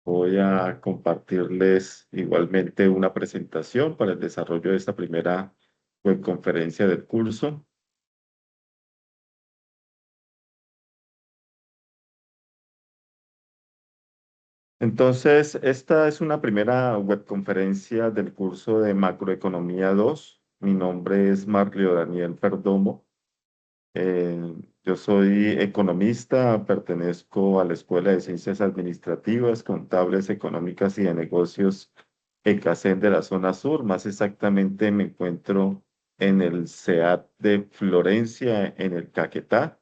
Voy a compartirles igualmente una presentación para el desarrollo de esta primera webconferencia del curso. Entonces, esta es una primera webconferencia del curso de Macroeconomía 2. Mi nombre es Marlio Daniel Perdomo. Yo soy economista, pertenezco a la Escuela de Ciencias Administrativas, Contables, Económicas y de Negocios ECACEN de la zona sur. Más exactamente me encuentro en el CEAT de Florencia, en el Caquetá,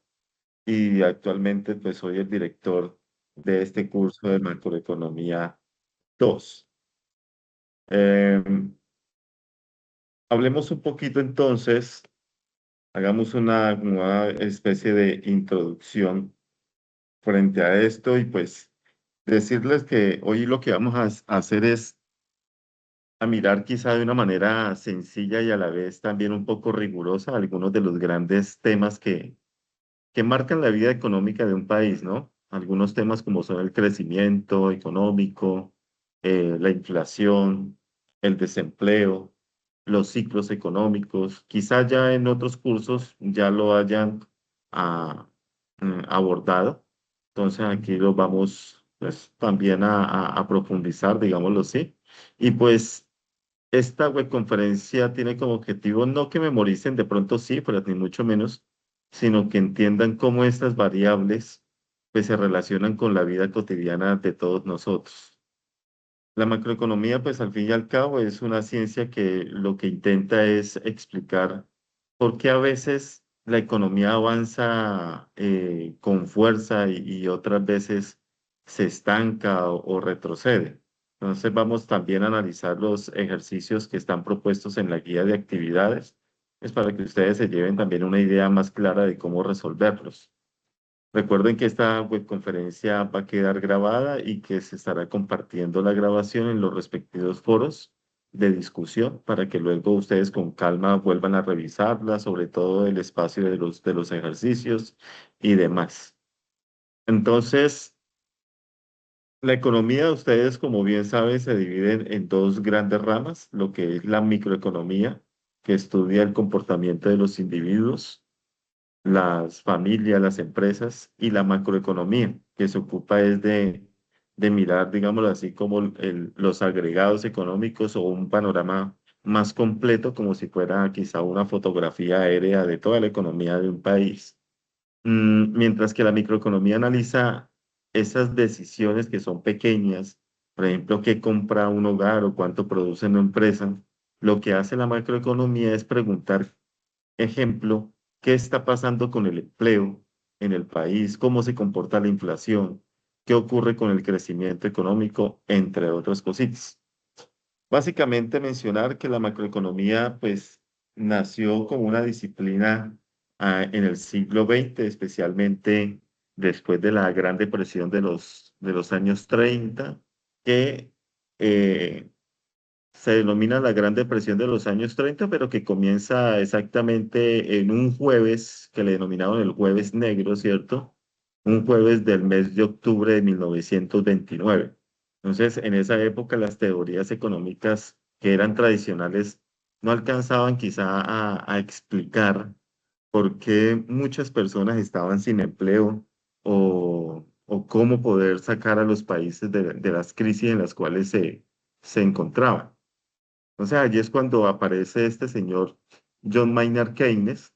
y actualmente pues soy el director de este curso de Macroeconomía 2. Hablemos un poquito entonces, hagamos una especie de introducción frente a esto y pues decirles que hoy lo que vamos a hacer es a mirar quizá de una manera sencilla y a la vez también un poco rigurosa algunos de los grandes temas que marcan la vida económica de un país, ¿no? Algunos temas como son el crecimiento económico, la inflación, el desempleo, los ciclos económicos. Quizá ya en otros cursos ya lo hayan ah, abordado. Entonces aquí lo vamos pues, también a profundizar, digámoslo así. Y pues esta webconferencia tiene como objetivo no que memoricen de pronto cifras, ni mucho menos, sino que entiendan cómo estas variables pues, se relacionan con la vida cotidiana de todos nosotros. La macroeconomía, pues al fin y al cabo, es una ciencia que lo que intenta es explicar por qué a veces la economía avanza con fuerza y otras veces se estanca o retrocede. Entonces vamos también a analizar los ejercicios que están propuestos en la guía de actividades, es para que ustedes se lleven también una idea más clara de cómo resolverlos. Recuerden que esta webconferencia va a quedar grabada y que se estará compartiendo la grabación en los respectivos foros de discusión para que luego ustedes con calma vuelvan a revisarla, sobre todo el espacio de los ejercicios y demás. Entonces, la economía de ustedes, como bien saben, se divide en dos grandes ramas, lo que es la microeconomía, que estudia el comportamiento de los individuos, las familias, las empresas y la macroeconomía, que se ocupa es de mirar, digámoslo así, como los agregados económicos o un panorama más completo, como si fuera quizá una fotografía aérea de toda la economía de un país. Mientras que la microeconomía analiza esas decisiones que son pequeñas, por ejemplo, qué compra un hogar o cuánto produce una empresa, lo que hace la macroeconomía es preguntar. Ejemplo, ¿qué está pasando con el empleo en el país? ¿Cómo se comporta la inflación? ¿Qué ocurre con el crecimiento económico? Entre otras cositas. Básicamente mencionar que la macroeconomía pues nació como una disciplina en el siglo XX, especialmente después de la Gran Depresión de los años 30, que eh, se denomina la Gran Depresión de los años 30, pero que comienza exactamente en un jueves que le denominaron el Jueves Negro, ¿cierto? Un jueves del mes de octubre de 1929. Entonces, en esa época las teorías económicas que eran tradicionales no alcanzaban quizá a explicar por qué muchas personas estaban sin empleo o cómo poder sacar a los países de las crisis en las cuales se encontraban. O sea, allí es cuando aparece este señor John Maynard Keynes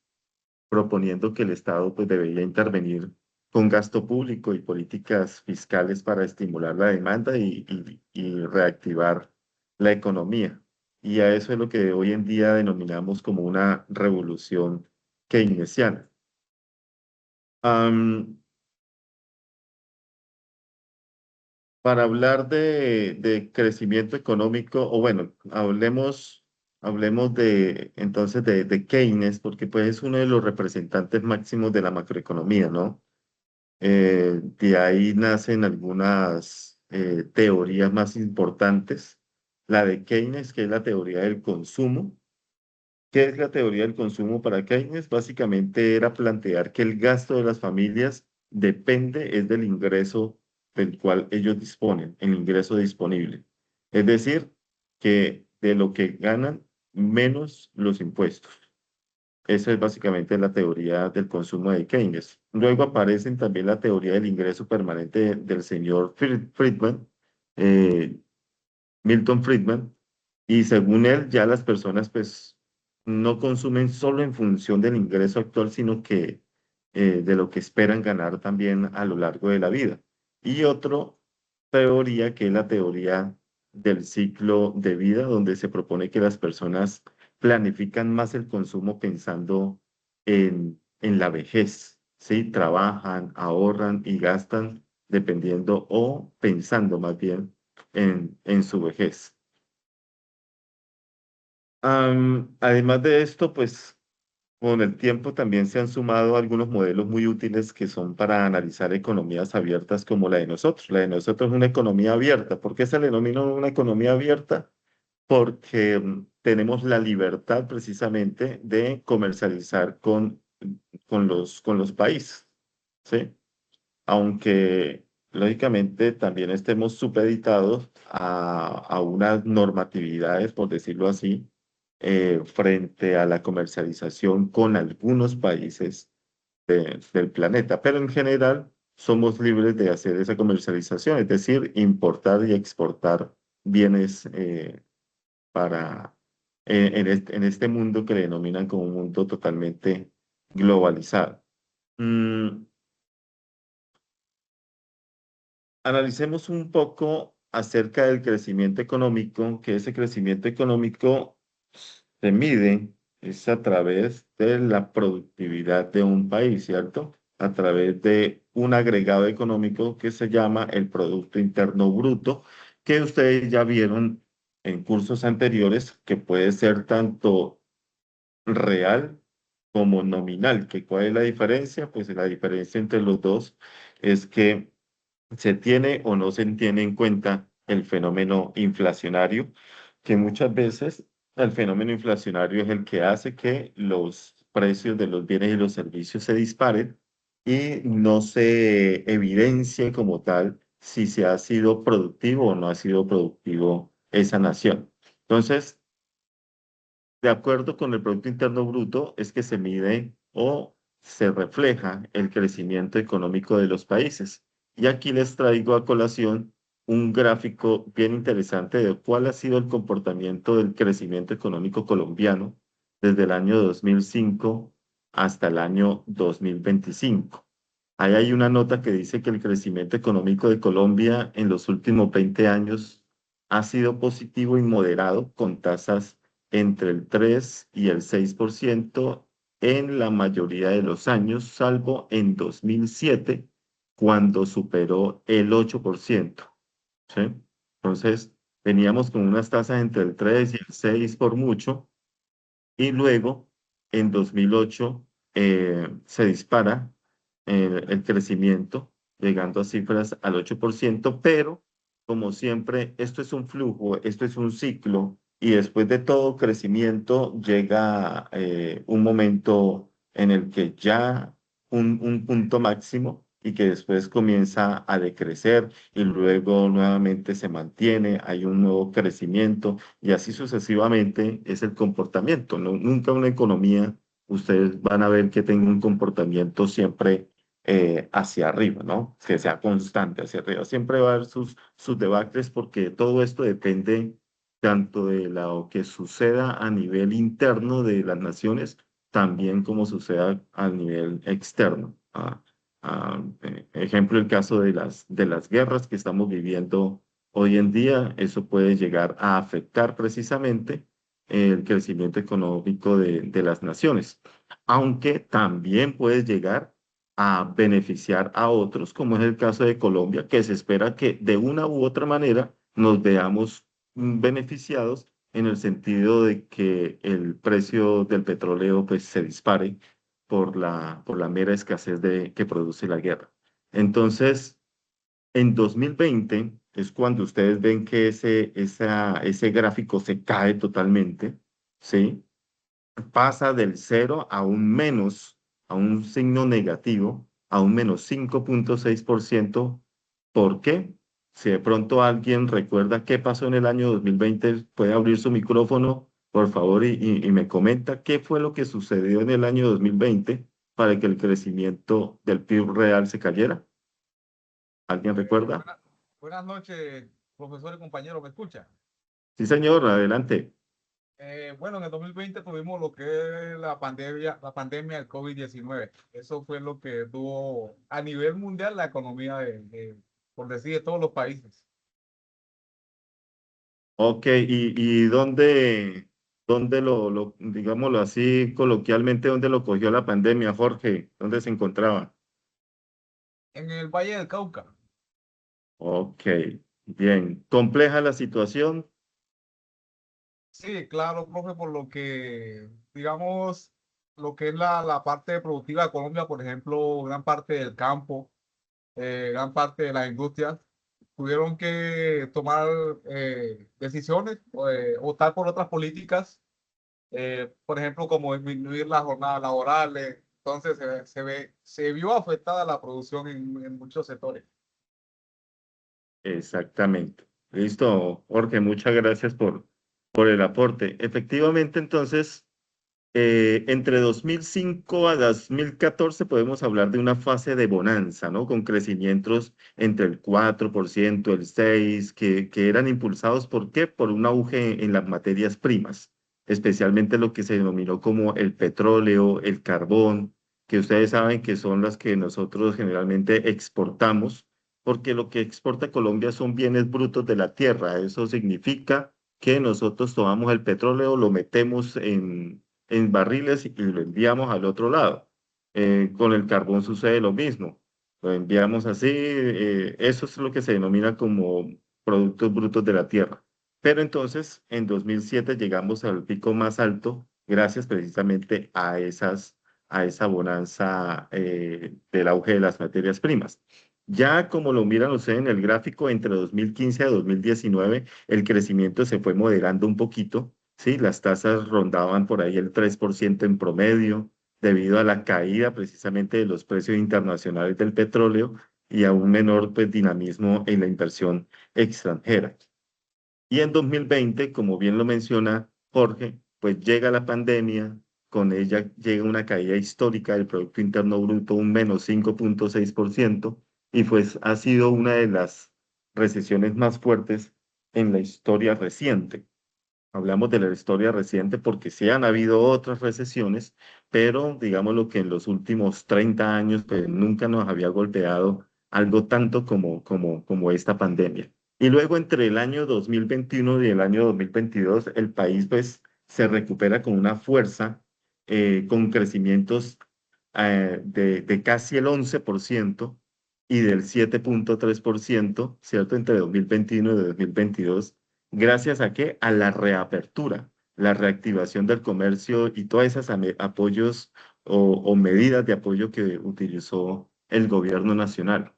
proponiendo que el Estado pues debería intervenir con gasto público y políticas fiscales para estimular la demanda y reactivar la economía. Y a eso es lo que hoy en día denominamos como una revolución keynesiana. Am, para hablar de crecimiento económico, o bueno, hablemos de entonces de Keynes, porque pues es uno de los representantes máximos de la macroeconomía, ¿no? De ahí nacen algunas teorías más importantes. La de Keynes, que es la teoría del consumo. ¿Qué es la teoría del consumo para Keynes? Básicamente era plantear que el gasto de las familias depende es del ingreso del cual ellos disponen, el ingreso disponible. Es decir, que de lo que ganan, menos los impuestos. Esa es básicamente la teoría del consumo de Keynes. Luego aparecen también la teoría del ingreso permanente del señor Friedman, eh, Milton Friedman, y según él, ya las personas pues no consumen solo en función del ingreso actual, sino que de lo que esperan ganar también a lo largo de la vida. Y otra teoría que es la teoría del ciclo de vida, donde se propone que las personas planifican más el consumo pensando en la vejez, ¿sí? Trabajan, ahorran y gastan dependiendo o pensando más bien en su vejez. Además de esto, pues con el tiempo también se han sumado algunos modelos muy útiles que son para analizar economías abiertas como la de nosotros. La de nosotros es una economía abierta. ¿Por qué se le denomina una economía abierta? Porque tenemos la libertad precisamente de comercializar con los países, ¿sí? Aunque lógicamente también estemos supeditados a unas normatividades, por decirlo así, frente a la comercialización con algunos países del planeta. Pero en general somos libres de hacer esa comercialización, es decir, importar y exportar bienes para, en este mundo que le denominan como un mundo totalmente globalizado. Mm, Analicemos un poco acerca del crecimiento económico, que ese crecimiento económico se mide es a través de la productividad de un país, ¿cierto? A través de un agregado económico que se llama el Producto Interno Bruto, que ustedes ya vieron en cursos anteriores, que puede ser tanto real como nominal. ¿Que cuál es la diferencia? Pues la diferencia entre los dos es que se tiene o no se tiene en cuenta el fenómeno inflacionario, que muchas veces el fenómeno inflacionario es el que hace que los precios de los bienes y los servicios se disparen y no se evidencie como tal si se ha sido productivo o no ha sido productivo esa nación. Entonces, de acuerdo con el Producto Interno Bruto, es que se mide o se refleja el crecimiento económico de los países. Y aquí les traigo a colación un gráfico bien interesante de cuál ha sido el comportamiento del crecimiento económico colombiano desde el año 2005 hasta el año 2025. Ahí hay una nota que dice que el crecimiento económico de Colombia en los últimos 20 años ha sido positivo y moderado con tasas entre el 3 y el 6% en la mayoría de los años, salvo en 2007, cuando superó el 8%. ¿Sí? Entonces, veníamos con unas tasas entre el 3 y el 6 por mucho, y luego, en 2008, se dispara el crecimiento, llegando a cifras al 8%, pero como siempre, esto es un flujo, esto es un ciclo, y después de todo crecimiento llega un momento en el que ya un punto máximo y que después comienza a decrecer y luego nuevamente se mantiene, hay un nuevo crecimiento y así sucesivamente es el comportamiento. Nunca una economía, ustedes van a ver que tenga un comportamiento siempre hacia arriba, ¿no? Que sea constante hacia arriba. Siempre va a haber sus debacles porque todo esto depende tanto de lo que suceda a nivel interno de las naciones, también como suceda a nivel externo. Ejemplo, el caso de las guerras que estamos viviendo hoy en día, eso puede llegar a afectar precisamente el crecimiento económico de las naciones, aunque también puede llegar a beneficiar a otros, como es el caso de Colombia, que se espera que de una u otra manera nos veamos beneficiados en el sentido de que el precio del petróleo pues se dispare por la mera escasez que produce la guerra. Entonces, en 2020 es cuando ustedes ven que ese gráfico se cae totalmente, ¿sí? Pasa del cero a un menos, a un signo negativo, a un menos 5,6% ¿Por qué? Si de pronto alguien recuerda qué pasó en el año 2020, puede abrir su micrófono, por favor, y me comenta qué fue lo que sucedió en el año 2020 para que el crecimiento del PIB real se cayera. ¿Alguien recuerda? Buenas, buenas noches, profesor y compañero, ¿me escucha? Sí, señor, adelante. Bueno, en el 2020 tuvimos lo que es la pandemia del COVID-19. Eso fue lo que tuvo a nivel mundial la economía por decir, de todos los países. Ok, ¿y dónde digámoslo así, coloquialmente, dónde lo cogió la pandemia, Jorge? ¿Dónde se encontraba? En el Valle del Cauca. Ok, bien. ¿Compleja la situación? Sí, claro, profe, por lo que, digamos, lo que es la parte productiva de Colombia, por ejemplo, gran parte del campo, gran parte de las industrias tuvieron que tomar decisiones, optar por otras políticas, por ejemplo, como disminuir las jornadas laborales. Entonces se vio afectada la producción en muchos sectores. Exactamente. Listo, Jorge, muchas gracias por el aporte. Efectivamente, entonces, entre 2005 a 2014 podemos hablar de una fase de bonanza, ¿no? Con crecimientos entre el 4%, el 6%, que eran impulsados, ¿por qué? Por un auge en las materias primas, especialmente lo que se denominó como el petróleo, el carbón, que ustedes saben que son las que nosotros generalmente exportamos, porque lo que exporta Colombia son bienes brutos de la tierra. Eso significa que nosotros tomamos el petróleo, lo metemos en barriles y lo enviamos al otro lado. Con el carbón sucede lo mismo. Lo enviamos así, eso es lo que se denomina como productos brutos de la tierra. Pero entonces, en 2007 llegamos al pico más alto gracias precisamente a esa bonanza del auge de las materias primas. Ya como lo miran ustedes en el gráfico, entre 2015 a 2019, el crecimiento se fue moderando un poquito. Sí, las tasas rondaban por ahí el 3% en promedio, debido a la caída precisamente de los precios internacionales del petróleo y a un menor pues, dinamismo en la inversión extranjera. Y en 2020, como bien lo menciona Jorge, pues llega la pandemia, con ella llega una caída histórica del Producto Interno Bruto, un menos 5,6%, y pues ha sido una de las recesiones más fuertes en la historia reciente. Hablamos de la historia reciente porque sí han habido otras recesiones, pero digamos lo que en los últimos 30 años pues nunca nos había golpeado algo tanto como esta pandemia. Y luego entre el año 2021 y el año 2022 el país pues se recupera con una fuerza, con crecimientos de casi el 11% y del 7,3%, ¿cierto? Entre 2021 y 2022. ¿Gracias a qué? A la reapertura, la reactivación del comercio y todas esas apoyos o medidas de apoyo que utilizó el gobierno nacional.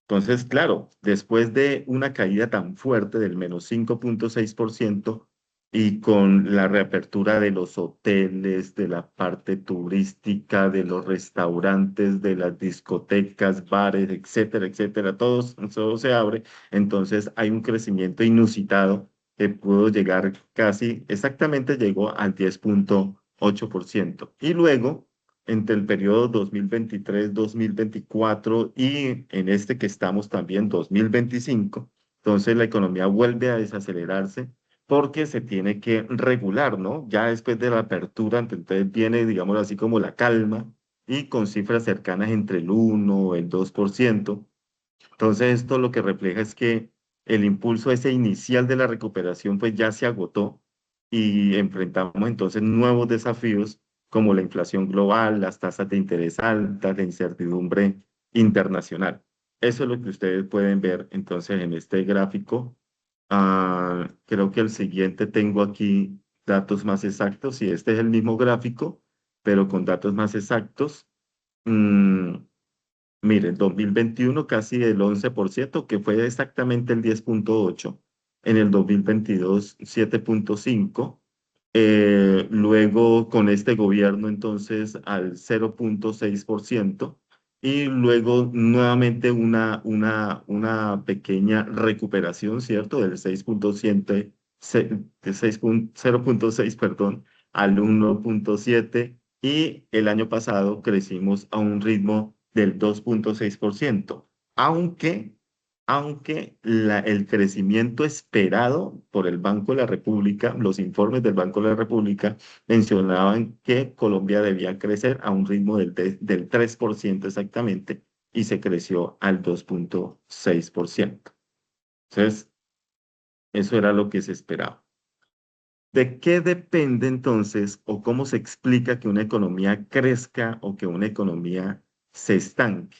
Entonces, claro, después de una caída tan fuerte del menos 5,6% y con la reapertura de los hoteles, de la parte turística, de los restaurantes, de las discotecas, bares, etcétera, etcétera, todo se abre, entonces hay un crecimiento inusitado que pudo llegar casi, exactamente llegó al 10,8%. Y luego entre el periodo 2023-2024 y en este que estamos también 2025. Entonces la economía vuelve a desacelerarse porque se tiene que regular, ¿no? Ya después de la apertura, entonces viene, digamos así, como la calma y con cifras cercanas entre el 1 o el 2%. Entonces esto lo que refleja es que el impulso ese inicial de la recuperación pues ya se agotó y enfrentamos entonces nuevos desafíos como la inflación global, las tasas de interés altas, la incertidumbre internacional. Eso es lo que ustedes pueden ver entonces en este gráfico. Creo que el siguiente tengo aquí datos más exactos y este es el mismo gráfico, pero con datos más exactos. Mm, Miren, 2021 casi el 11%, que fue exactamente el 10,8%. En el 2022, 7,5%. Luego, con este gobierno, entonces, al 0,6%. y luego nuevamente una pequeña recuperación, ¿cierto? Del 6.7, de 0.6, perdón, al 1.7, y el año pasado crecimos a un ritmo del 2.6%, aunque, aunque el crecimiento esperado por el Banco de la República, los informes del Banco de la República, mencionaban que Colombia debía crecer a un ritmo del 3% exactamente, y se creció al 2.6%. Entonces, eso era lo que se esperaba. ¿De qué depende entonces o cómo se explica que una economía crezca o que una economía se estanque?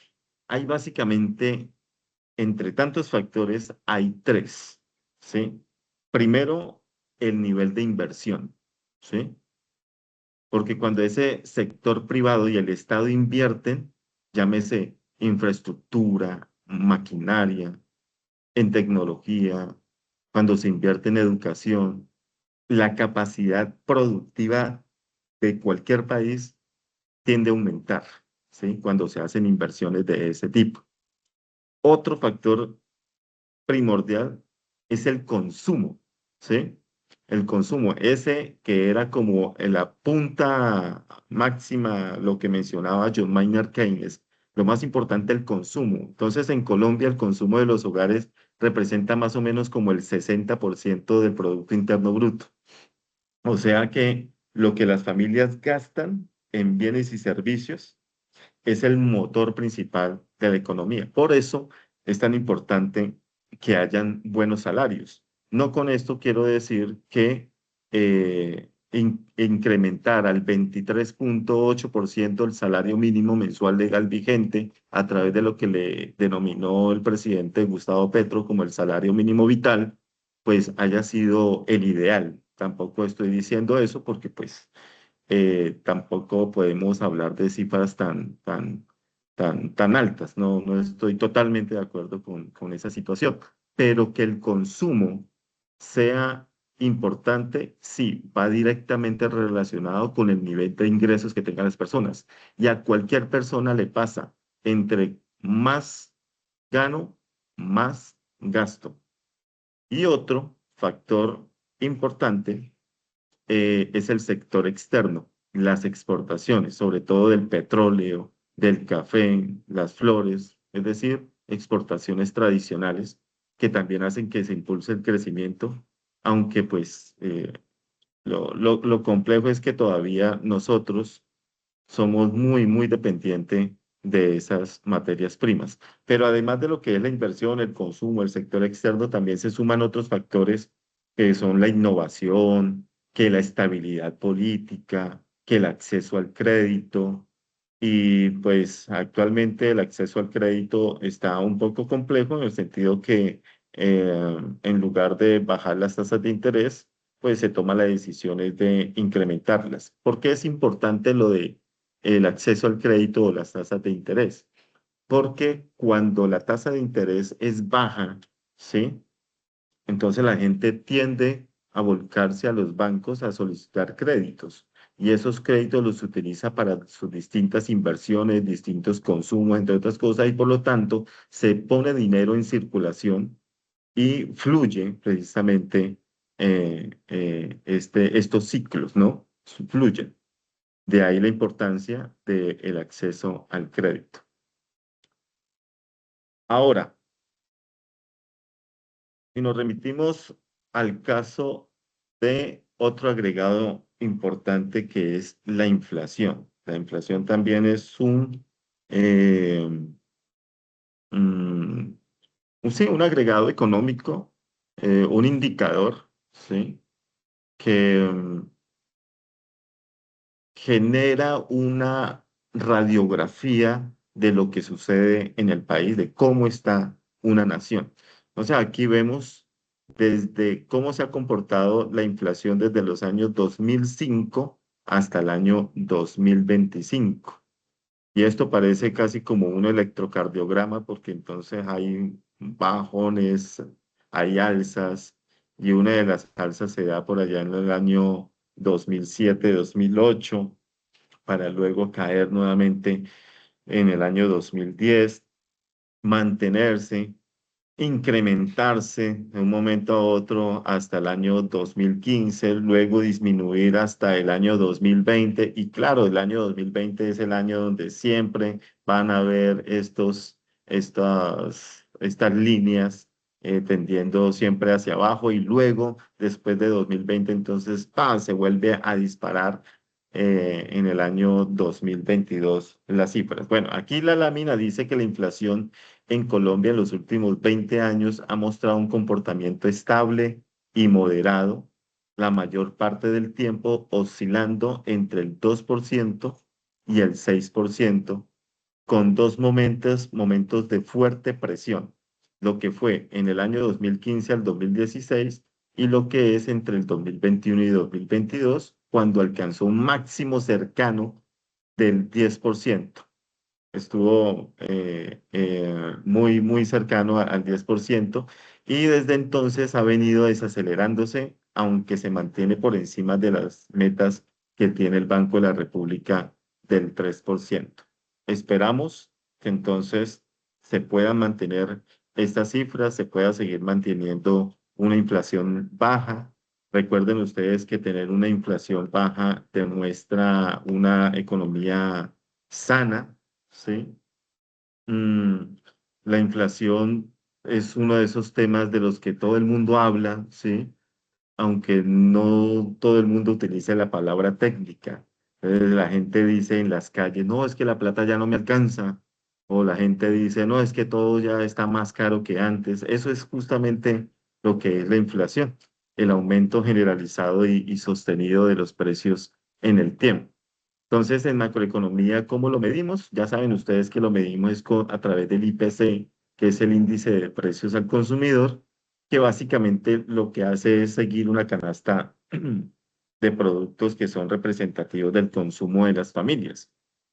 Hay básicamente, entre tantos factores, hay tres, ¿sí? Primero, el nivel de inversión, ¿sí? Porque cuando ese sector privado y el Estado invierten, llámese infraestructura, maquinaria, en tecnología, cuando se invierte en educación, la capacidad productiva de cualquier país tiende a aumentar, ¿sí? Cuando se hacen inversiones de ese tipo. Otro factor primordial es el consumo, ¿sí? El consumo, ese que era como en la punta máxima, lo que mencionaba John Maynard Keynes, lo más importante, el consumo. Entonces, en Colombia, el consumo de los hogares representa más o menos como el 60% del Producto Interno Bruto. O sea que lo que las familias gastan en bienes y servicios es el motor principal de la economía. Por eso es tan importante que hayan buenos salarios. No con esto quiero decir que incrementar al 23.8% el salario mínimo mensual legal vigente a través de lo que le denominó el presidente Gustavo Petro como el salario mínimo vital, pues haya sido el ideal. Tampoco estoy diciendo eso porque pues tampoco podemos hablar de cifras tan altas. No, no estoy totalmente de acuerdo con esa situación, pero que el consumo sea importante, sí, va directamente relacionado con el nivel de ingresos que tengan las personas. Y a cualquier persona le pasa, entre más gano, más gasto. Y otro factor importante es el sector externo, las exportaciones, sobre todo del petróleo, del café, las flores, es decir, exportaciones tradicionales que también hacen que se impulse el crecimiento, aunque pues lo complejo es que todavía nosotros somos muy dependientes de esas materias primas. Pero además de lo que es la inversión, el consumo, el sector externo, también se suman otros factores que son la innovación, que la estabilidad política, que el acceso al crédito. Y pues actualmente el acceso al crédito está un poco complejo en el sentido que en lugar de bajar las tasas de interés, pues se toma la decisión es de incrementarlas. ¿Por qué es importante lo de el acceso al crédito o las tasas de interés? Porque cuando la tasa de interés es baja, ¿sí? Entonces la gente tiende a volcarse a los bancos a solicitar créditos, y esos créditos los utiliza para sus distintas inversiones, distintos consumos, entre otras cosas, y por lo tanto se pone dinero en circulación y fluye precisamente estos ciclos, ¿no? Fluyen. De ahí la importancia del acceso al crédito. Ahora, si nos remitimos al caso de otro agregado importante que es la inflación. La inflación también es eh, mm, sí, un agregado económico, un indicador, ¿sí? Que genera una radiografía de lo que sucede en el país, de cómo está una nación. O sea, aquí vemos desde cómo se ha comportado la inflación desde los años 2005 hasta el año 2025. Y esto parece casi como un electrocardiograma porque entonces hay bajones, hay alzas, y una de las alzas se da por allá en el año 2007, 2008, para luego caer nuevamente. en el año 2010, mantenerse, incrementarse de un momento a otro hasta el año 2015, luego disminuir hasta el año 2020. Y claro, el año 2020 es el año donde siempre van a haber estas líneas tendiendo siempre hacia abajo y luego, después de 2020, entonces, ¡pam!, se vuelve a disparar en el año 2022 las cifras. Bueno, aquí la lámina dice que la inflación en Colombia en los últimos 20 años ha mostrado un comportamiento estable y moderado, la mayor parte del tiempo oscilando entre el 2% y el 6%, con dos momentos de fuerte presión, lo que fue en el año 2015 al 2016 y lo que es entre el 2021 y 2022, cuando alcanzó un máximo cercano del 10%. Estuvo muy, muy cercano al 10% y desde entonces ha venido desacelerándose, aunque se mantiene por encima de las metas que tiene el Banco de la República del 3%. Esperamos que entonces se puedan mantener estas cifras, se pueda seguir manteniendo una inflación baja. Recuerden ustedes que tener una inflación baja demuestra una economía sana, ¿sí? Mm, la inflación es uno de esos temas de los que todo el mundo habla, ¿sí? Aunque no todo el mundo utiliza la palabra técnica. La gente dice en las calles, no, es que la plata ya no me alcanza. O la gente dice, no, es que todo ya está más caro que antes. Eso es justamente lo que es la inflación, el aumento generalizado y sostenido de los precios en el tiempo. Entonces, en macroeconomía, ¿cómo lo medimos? Ya saben ustedes que lo medimos es a través del IPC, que es el índice de precios al consumidor, que básicamente lo que hace es seguir una canasta de productos que son representativos del consumo de las familias.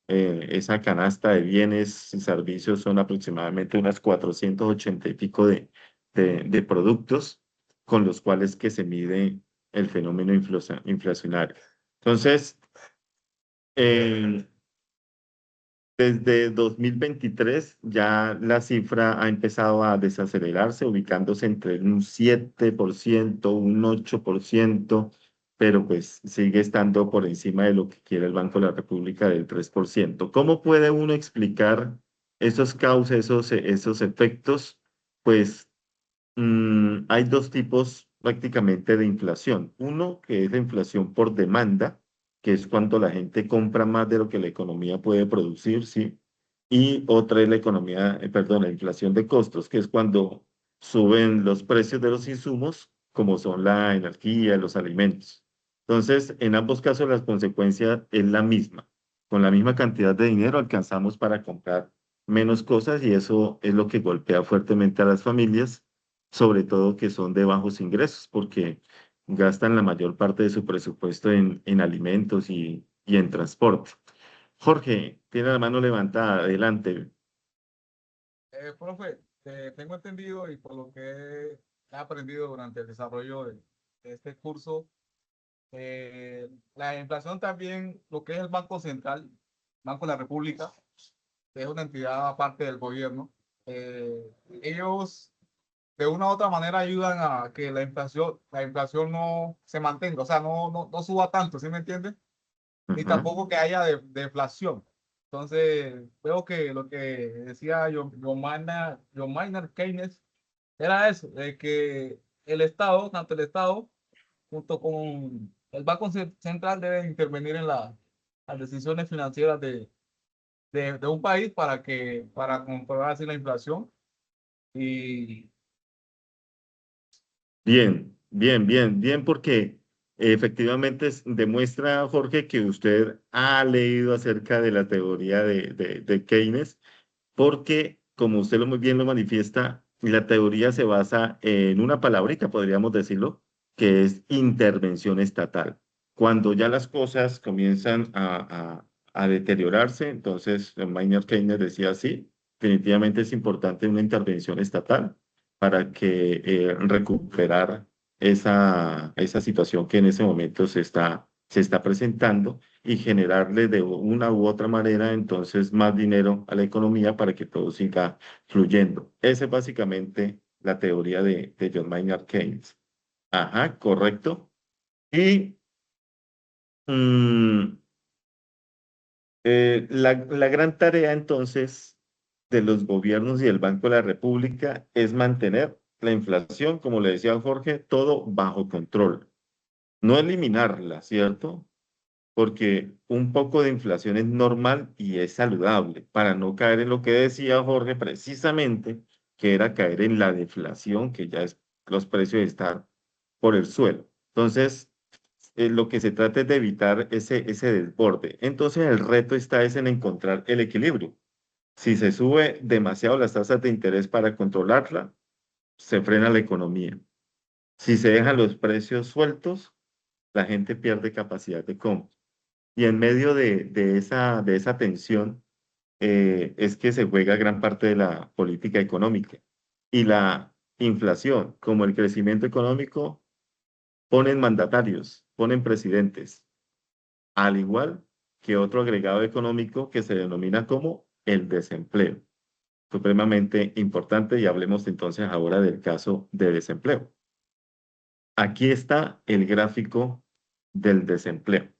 Esa canasta de bienes y servicios son aproximadamente unas 480 y pico de productos con los cuales que se mide el fenómeno inflacionario. Entonces, eh, desde 2023 ya la cifra ha empezado a desacelerarse, ubicándose entre un 7%, un 8%, pero pues sigue estando por encima de lo que quiere el Banco de la República del 3%. ¿Cómo puede uno explicar esos causas, esos efectos? Pues hay dos tipos prácticamente de inflación. Uno, que es la inflación por demanda, que es cuando la gente compra más de lo que la economía puede producir, ¿sí? Y otra es la economía, perdón, la inflación de costos, que es cuando suben los precios de los insumos, como son la energía, los alimentos. Entonces, en ambos casos la consecuencia es la misma. Con la misma cantidad de dinero alcanzamos para comprar menos cosas y eso es lo que golpea fuertemente a las familias, sobre todo que son de bajos ingresos, porque gastan la mayor parte de su presupuesto en alimentos y en transporte. Jorge, tiene la mano levantada, adelante. Profe, tengo entendido y por lo que he aprendido durante el desarrollo de este curso, la inflación también, lo que es el Banco Central, Banco de la República, que es una entidad aparte del gobierno, ellos de una u otra manera ayudan a que la inflación no se mantenga, o sea, no suba tanto, ¿sí me entiende? Ni Ajá. tampoco que haya deflación. Entonces, veo que lo que decía John Maynard Keynes era eso, de que el Estado, tanto el Estado, junto con el Banco Central, deben intervenir en las decisiones financieras de un país para controlar así la inflación. Y Bien, bien, bien, bien, porque efectivamente demuestra, Jorge, que usted ha leído acerca de la teoría de Keynes, porque, como usted muy bien lo manifiesta, la teoría se basa en una palabrita, podríamos decirlo, que es intervención estatal. Cuando ya las cosas comienzan a deteriorarse, entonces Maynard Keynes decía, sí, definitivamente es importante una intervención estatal para que recuperar esa situación que en ese momento se está se está presentando y generarle de una u otra manera entonces más dinero a la economía para que todo siga fluyendo. Esa es básicamente la teoría de John Maynard Keynes. Ajá, correcto. Y mm, la gran tarea entonces de los gobiernos y del Banco de la República es mantener la inflación, como le decía Jorge, todo bajo control. No eliminarla, ¿cierto? Porque un poco de inflación es normal y es saludable para no caer en lo que decía Jorge precisamente, que era caer en la deflación, que ya es los precios están por el suelo. Entonces, lo que se trata es de evitar ese desborde. Entonces, el reto está es en encontrar el equilibrio. Si se sube demasiado las tasas de interés para controlarla, se frena la economía. Si se dejan los precios sueltos, la gente pierde capacidad de compra. Y en medio de esa tensión es que se juega gran parte de la política económica. Y la inflación, como el crecimiento económico, ponen mandatarios, ponen presidentes, al igual que otro agregado económico que se denomina como el desempleo. Supremamente importante y hablemos entonces ahora del caso de desempleo. Aquí está el gráfico del desempleo.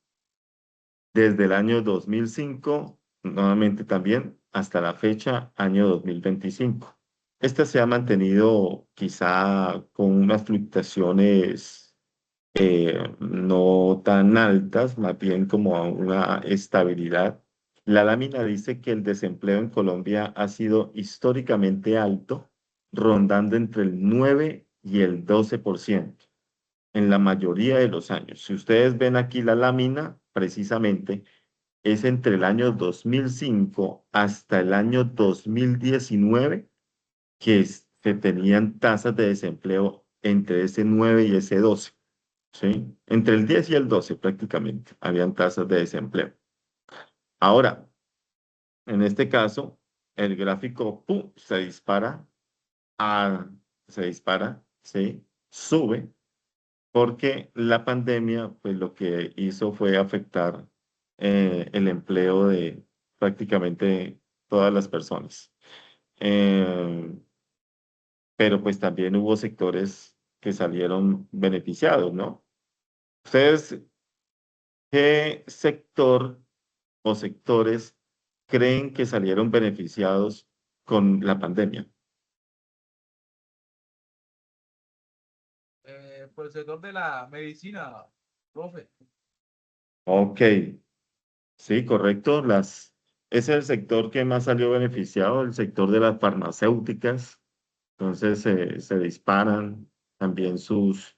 Desde el año 2005, nuevamente también, hasta la fecha, año 2025. Este se ha mantenido quizá con unas fluctuaciones no tan altas, más bien como a una estabilidad. La lámina dice que el desempleo en Colombia ha sido históricamente alto, rondando entre el 9 y el 12% en la mayoría de los años. Si ustedes ven aquí la lámina, precisamente es entre el año 2005 hasta el año 2019 que se tenían tasas de desempleo entre ese 9 y ese 12, ¿sí? Entre el 10 y el 12 prácticamente habían tasas de desempleo. Ahora, en este caso, el gráfico ¡pum! A, se dispara, ¿sí? Sube porque la pandemia, pues lo que hizo fue afectar el empleo de prácticamente todas las personas. Eh, pero pues también hubo sectores que salieron beneficiados, ¿no? ¿Ustedes qué sector o sectores creen que salieron beneficiados con la pandemia? Por el sector de la medicina, profe. Ok, sí, correcto. Ese es el sector que más salió beneficiado, el sector de las farmacéuticas. Entonces se disparan también sus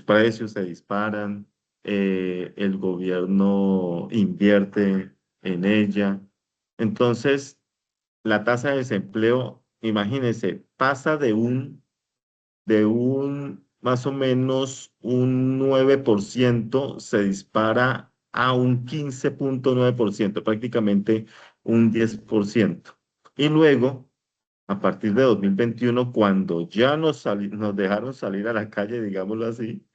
precios, se disparan. El gobierno invierte en ella. Entonces, la tasa de desempleo, imagínense, pasa de un más o menos un 9%, se dispara a un 15,9%, prácticamente un 10%. Y luego, a partir de 2021, cuando ya nos dejaron salir a la calle, digámoslo así,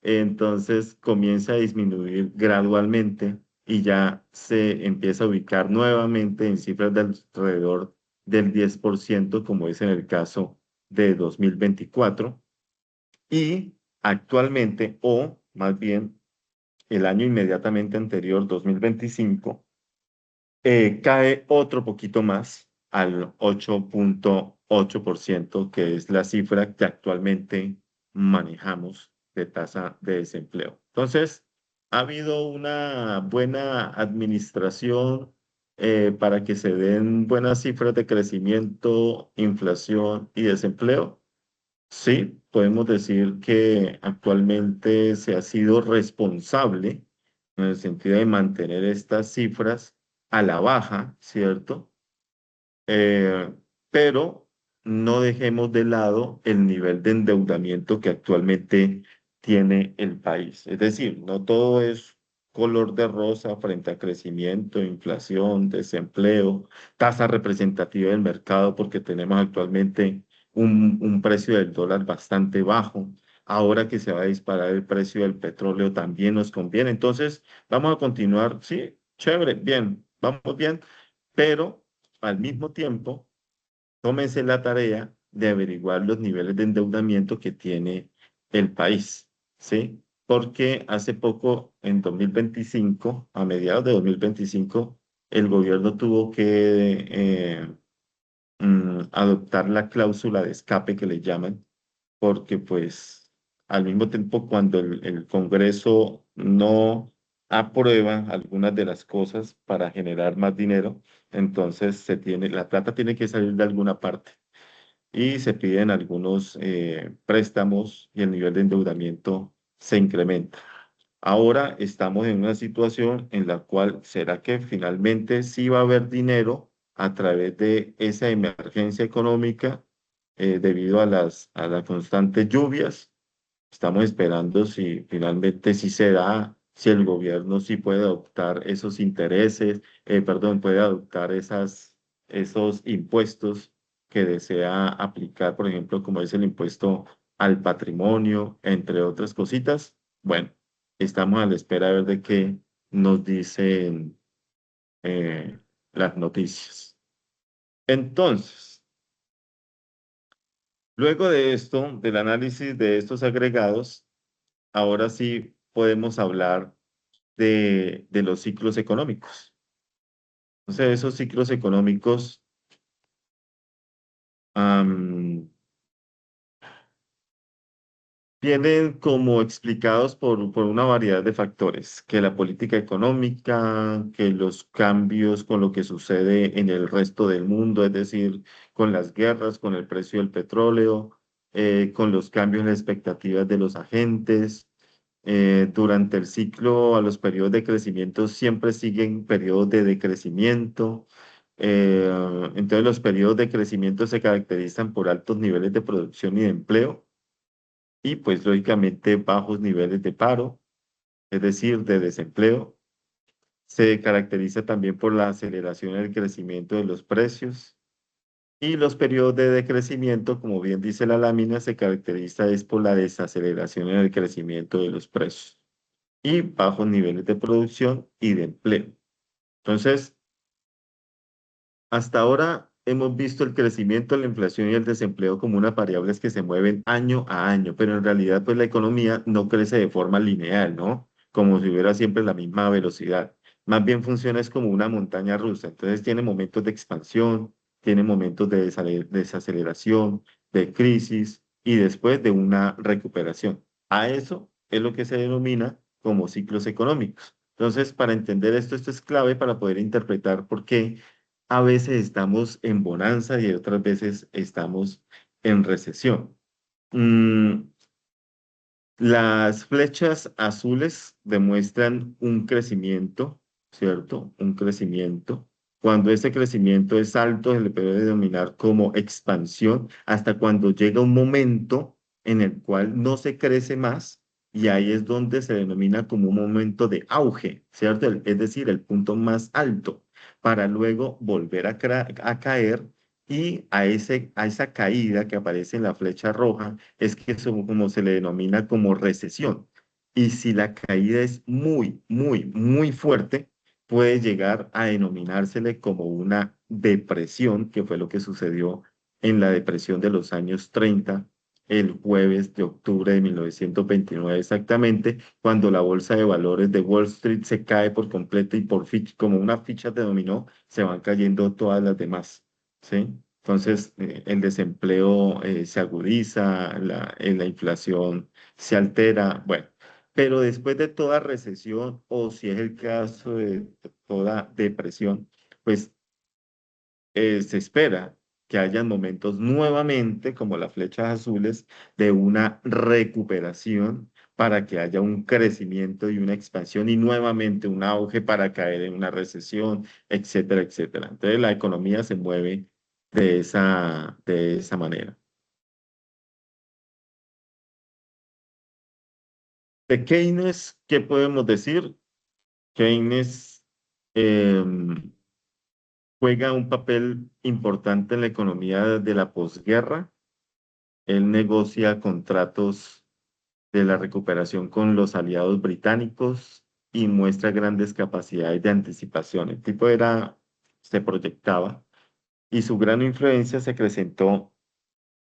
entonces comienza a disminuir gradualmente y ya se empieza a ubicar nuevamente en cifras de alrededor del 10%, como es en el caso de 2024. Y actualmente, o más bien el año inmediatamente anterior, 2025, cae otro poquito más al 8,8%, que es la cifra que actualmente manejamos de tasa de desempleo. Entonces, ha habido una buena administración para que se den buenas cifras de crecimiento, inflación y desempleo. Sí, podemos decir que actualmente se ha sido responsable en el sentido de mantener estas cifras a la baja, ¿cierto? Eh, pero no dejemos de lado el nivel de endeudamiento que actualmente tiene el país. Es decir, no todo es color de rosa frente a crecimiento, inflación, desempleo, tasa representativa del mercado, porque tenemos actualmente un precio del dólar bastante bajo. Ahora que se va a disparar el precio del petróleo también nos conviene. Entonces, vamos a continuar, sí, chévere, bien, vamos bien, pero al mismo tiempo, tómense la tarea de averiguar los niveles de endeudamiento que tiene el país, ¿sí? Porque hace poco, en 2025, a mediados de 2025, el gobierno tuvo que adoptar la cláusula de escape que le llaman, porque pues al mismo tiempo cuando el Congreso no aprueba algunas de las cosas para generar más dinero, entonces la plata tiene que salir de alguna parte y se piden algunos préstamos y el nivel de endeudamiento se incrementa. Ahora estamos en una situación en la cual será que finalmente sí va a haber dinero a través de esa emergencia económica debido a las constantes lluvias. Estamos esperando si finalmente sí se da, si el gobierno sí puede adoptar esos intereses, perdón, puede adoptar esos impuestos que desea aplicar, por ejemplo, como es el impuesto al patrimonio, entre otras cositas. Bueno, estamos a la espera de ver de qué nos dicen eh, las noticias. Entonces, luego de esto, del análisis de estos agregados, ahora sí podemos hablar de los ciclos económicos. Entonces, esos ciclos económicos am, vienen como explicados por una variedad de factores, que la política económica, que los cambios con lo que sucede en el resto del mundo, es decir, con las guerras, con el precio del petróleo, con los cambios en las expectativas de los agentes. Durante el ciclo, a los periodos de crecimiento siempre siguen periodos de decrecimiento. Eh, entonces, los periodos de crecimiento se caracterizan por altos niveles de producción y de empleo y pues lógicamente bajos niveles de paro, es decir, de desempleo. Se caracteriza también por la aceleración del crecimiento de los precios y los periodos de decrecimiento, como bien dice la lámina, se caracteriza es por la desaceleración en el crecimiento de los precios y bajos niveles de producción y de empleo. Entonces, hasta ahora hemos visto el crecimiento, la inflación y el desempleo como unas variables que se mueven año a año, pero en realidad pues la economía no crece de forma lineal, ¿no? Como si hubiera siempre la misma velocidad. Más bien funciona es como una montaña rusa. Entonces tiene momentos de expansión, tiene momentos de desaceleración, de crisis y después de una recuperación. A eso es lo que se denomina como ciclos económicos. Entonces, para entender esto, esto es clave para poder interpretar por qué a veces estamos en bonanza y otras veces estamos en recesión. Mm, las flechas azules demuestran un crecimiento, ¿cierto? Un crecimiento. Cuando ese crecimiento es alto, se le puede denominar como expansión, hasta cuando llega un momento en el cual no se crece más y ahí es donde se denomina como un momento de auge, ¿cierto? Es decir, el punto más alto, para luego volver a caer y a esa caída que aparece en la flecha roja es que eso como se le denomina como recesión. Y si la caída es muy, muy, muy fuerte, puede llegar a denominársele como una depresión, que fue lo que sucedió en la depresión de los años 30, el jueves de octubre de 1929 exactamente, cuando la bolsa de valores de Wall Street se cae por completo y como una ficha de dominó, se van cayendo todas las demás, ¿sí? Entonces, el desempleo se agudiza, la inflación se altera, bueno, pero después de toda recesión, o si es el caso de toda depresión, pues se espera que haya momentos nuevamente, como las flechas azules, de una recuperación para que haya un crecimiento y una expansión y nuevamente un auge para caer en una recesión, etcétera, etcétera. Entonces, la economía se mueve de esa manera. De Keynes, ¿qué podemos decir? Keynes juega un papel importante en la economía de la posguerra. Él negocia contratos de la recuperación con los aliados británicos y muestra grandes capacidades de anticipación. El tipo se proyectaba y su gran influencia se acrecentó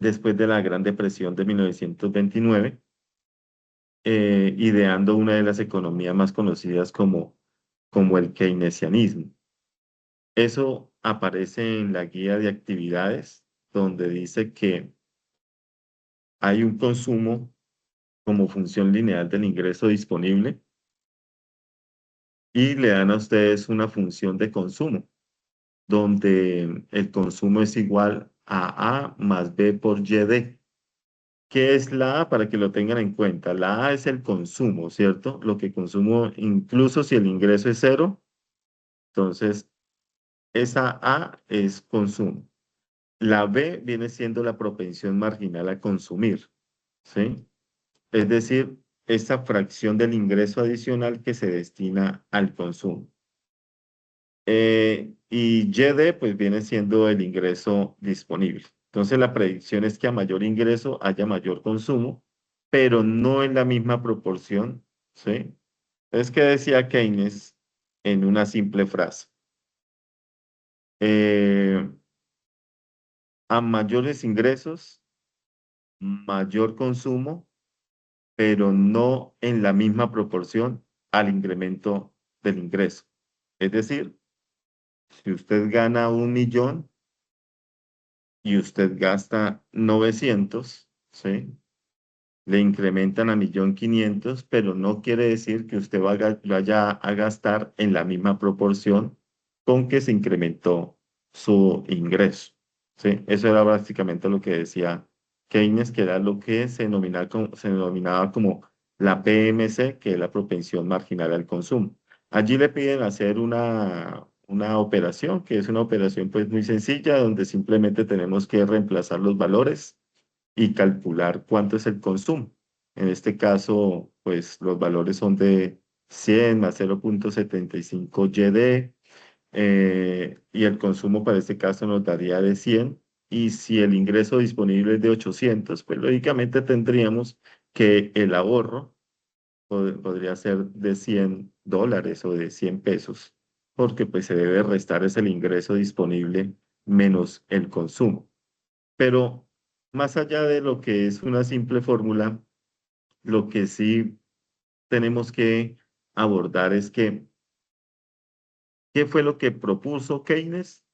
después de la Gran Depresión de 1929, ideando una de las economías más conocidas como el keynesianismo. Eso aparece en la guía de actividades, donde dice que hay un consumo como función lineal del ingreso disponible y le dan a ustedes una función de consumo, donde el consumo es igual a A más B por YD. ¿Qué es la A? Para que lo tengan en cuenta. La A es el consumo, ¿cierto? Lo que consumo, incluso si el ingreso es cero, entonces esa A es consumo. La B viene siendo la propensión marginal a consumir, ¿sí? Es decir, esa fracción del ingreso adicional que se destina al consumo. Y YD pues viene siendo el ingreso disponible. Entonces la predicción es que a mayor ingreso haya mayor consumo, pero no en la misma proporción, ¿sí? Es que decía Keynes en una simple frase. eh, a mayores ingresos, mayor consumo, pero no en la misma proporción al incremento del ingreso. Es decir, si usted gana 1 millón y usted gasta 900, ¿sí? Le incrementan a 1.500.000, pero no quiere decir que usted vaya a gastar en la misma proporción con que se incrementó su ingreso, ¿sí? Eso era básicamente lo que decía Keynes, que era lo que se denominaba como la PMC, que es la propensión marginal al consumo. Allí le piden hacer una operación, que es una operación pues muy sencilla, donde simplemente tenemos que reemplazar los valores y calcular cuánto es el consumo. En este caso, pues los valores son de 100 más 0,75 YD, y el consumo para este caso nos daría de 100. Y si el ingreso disponible es de 800, pues lógicamente tendríamos que el ahorro podría ser de $100 o de 100 pesos, porque pues se debe restar es el ingreso disponible menos el consumo. Pero más allá de lo que es una simple fórmula, lo que sí tenemos que abordar es que, ¿qué fue lo que propuso Keynes?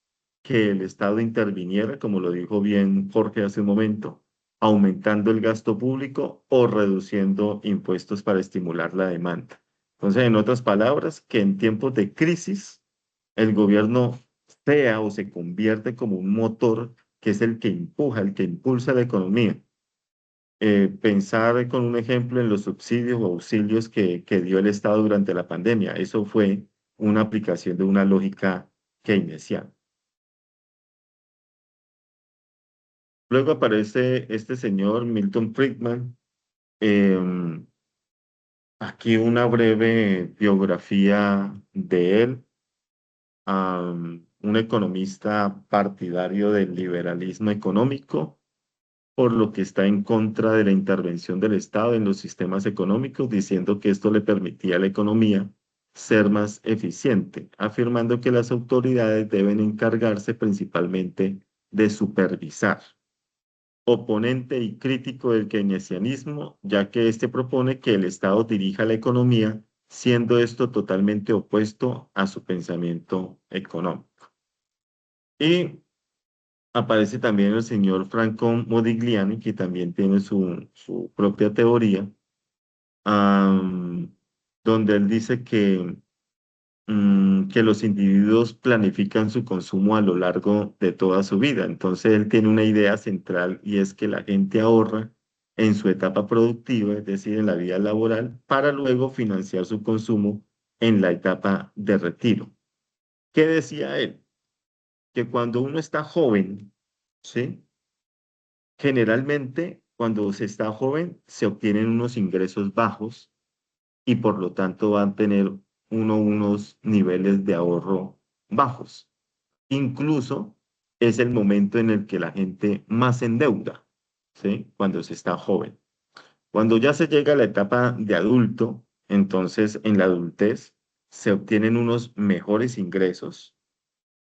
Que el Estado interviniera, como lo dijo bien Jorge hace un momento, aumentando el gasto público o reduciendo impuestos para estimular la demanda. Entonces, en otras palabras, que en tiempos de crisis el gobierno sea o se convierte como un motor que es el que empuja, el que impulsa la economía. Pensar con un ejemplo en los subsidios o auxilios que dio el Estado durante la pandemia. Eso fue una aplicación de una lógica keynesiana. Luego aparece este señor Milton Friedman. em, Aquí una breve biografía de él. Un economista partidario del liberalismo económico, por lo que está en contra de la intervención del Estado en los sistemas económicos, diciendo que esto le permitía a la economía ser más eficiente, afirmando que las autoridades deben encargarse principalmente de supervisar. Oponente y crítico del keynesianismo, ya que éste propone que el Estado dirija la economía, siendo esto totalmente opuesto a su pensamiento económico. Y aparece también el señor Franco Modigliani, que también tiene su propia teoría, am, donde él dice que los individuos planifican su consumo a lo largo de toda su vida. Entonces él tiene una idea central y es que la gente ahorra en su etapa productiva, es decir, en la vida laboral, para luego financiar su consumo en la etapa de retiro. ¿Qué decía él? Que cuando uno está joven, ¿sí? Generalmente, cuando se está joven, se obtienen unos ingresos bajos y por lo tanto van a tener unos niveles de ahorro bajos. Incluso es el momento en el que la gente más se endeuda, ¿sí? Cuando se está joven. Cuando ya se llega a la etapa de adulto, entonces en la adultez se obtienen unos mejores ingresos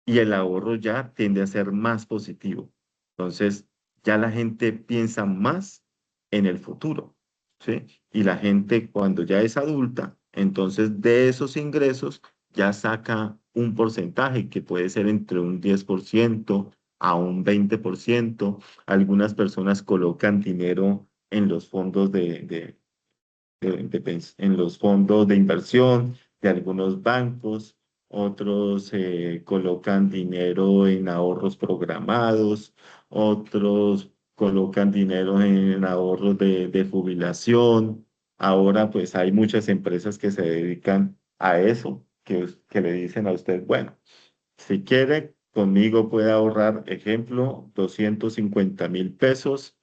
y el ahorro ya tiende a ser más positivo. Entonces, ya la gente piensa más en el futuro, ¿sí? Y la gente cuando ya es adulta, entonces de esos ingresos ya saca un porcentaje que puede ser entre un 10% a un 20%. Algunas personas colocan dinero en los fondos en los fondos de inversión de algunos bancos, otros colocan dinero en ahorros programados, otros colocan dinero en ahorros de jubilación. Ahora pues hay muchas empresas que se dedican a eso, que le dicen a usted, bueno, si quiere, conmigo puede ahorrar, ejemplo, 250.000 pesos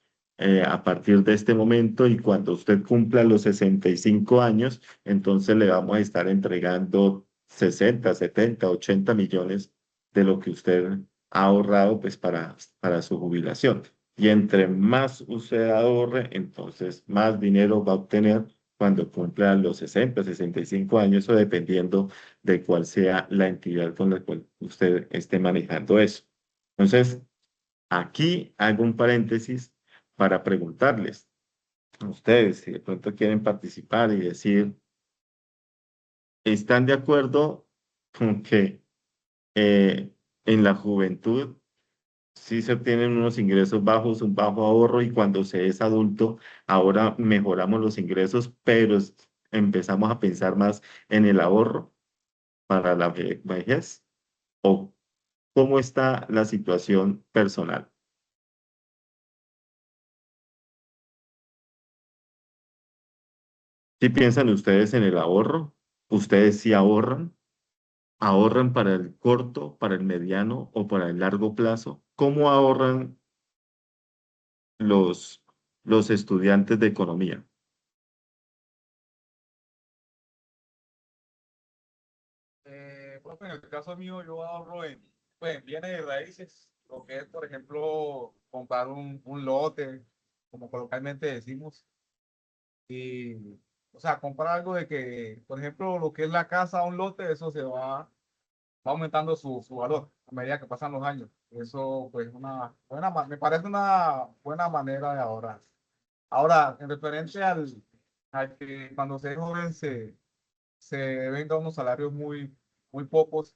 a partir de este momento y cuando usted cumpla los 65 años, entonces le vamos a estar entregando 60, 70, 80 millones de lo que usted ha ahorrado pues para su jubilación. Y entre más usted ahorre, entonces más dinero va a obtener cuando cumpla los 60, 65 años o dependiendo de cuál sea la entidad con la cual usted esté manejando eso. Entonces, aquí hago un paréntesis para preguntarles a ustedes si de pronto quieren participar y decir, ¿están de acuerdo con que en la juventud sí se obtienen unos ingresos bajos, un bajo ahorro y cuando se es adulto, ahora mejoramos los ingresos, pero empezamos a pensar más en el ahorro para la vejez? ¿O cómo está la situación personal? Si piensan ustedes en el ahorro, ustedes sí ahorran, ahorran para el corto, para el mediano o para el largo plazo. ¿Cómo ahorran los, los estudiantes de economía? Profe, en el caso mío, yo ahorro pues, en bienes de raíces, lo que es, por ejemplo, comprar un lote, como coloquialmente decimos, y, o sea, comprar algo de que, por ejemplo, lo que es la casa, un lote, eso va aumentando su valor a medida que pasan los años. Eso, pues, me parece una buena manera de ahorrar. Ahora, en referencia al que cuando se es joven se venga unos salarios muy pocos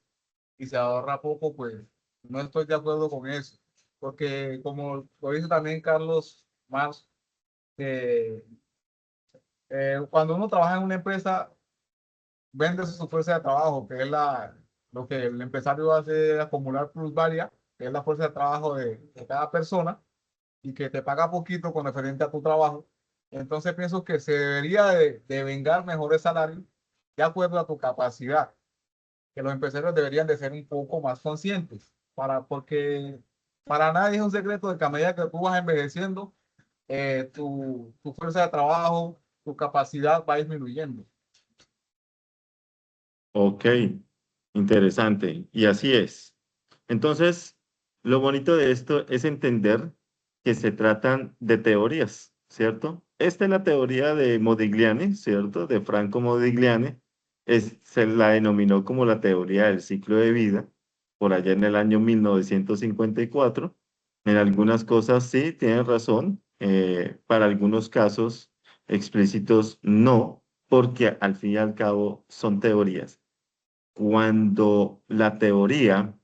y se ahorra poco, pues no estoy de acuerdo con eso. Porque como lo dice también Carlos Marx, eh, cuando uno trabaja en una empresa, vende su fuerza de trabajo, que es lo que el empresario hace acumular plusvalía, que es la fuerza de trabajo de cada persona y que te paga poquito con referente a tu trabajo. Entonces pienso que se debería de vengar mejores salarios de acuerdo a tu capacidad, que los empresarios deberían de ser un poco más conscientes, porque para nadie es un secreto de que a medida que tú vas envejeciendo, tu fuerza de trabajo, tu capacidad va disminuyendo. Ok, interesante. Y así es. Entonces, lo bonito de esto es entender que se tratan de teorías, ¿cierto? Esta es la teoría de Modigliani, ¿cierto? De Franco Modigliani. Se la denominó como la teoría del ciclo de vida, por allá en el año 1954. En algunas cosas sí, tienen razón. Para algunos casos explícitos no, porque al fin y al cabo son teorías. Cuando la teoría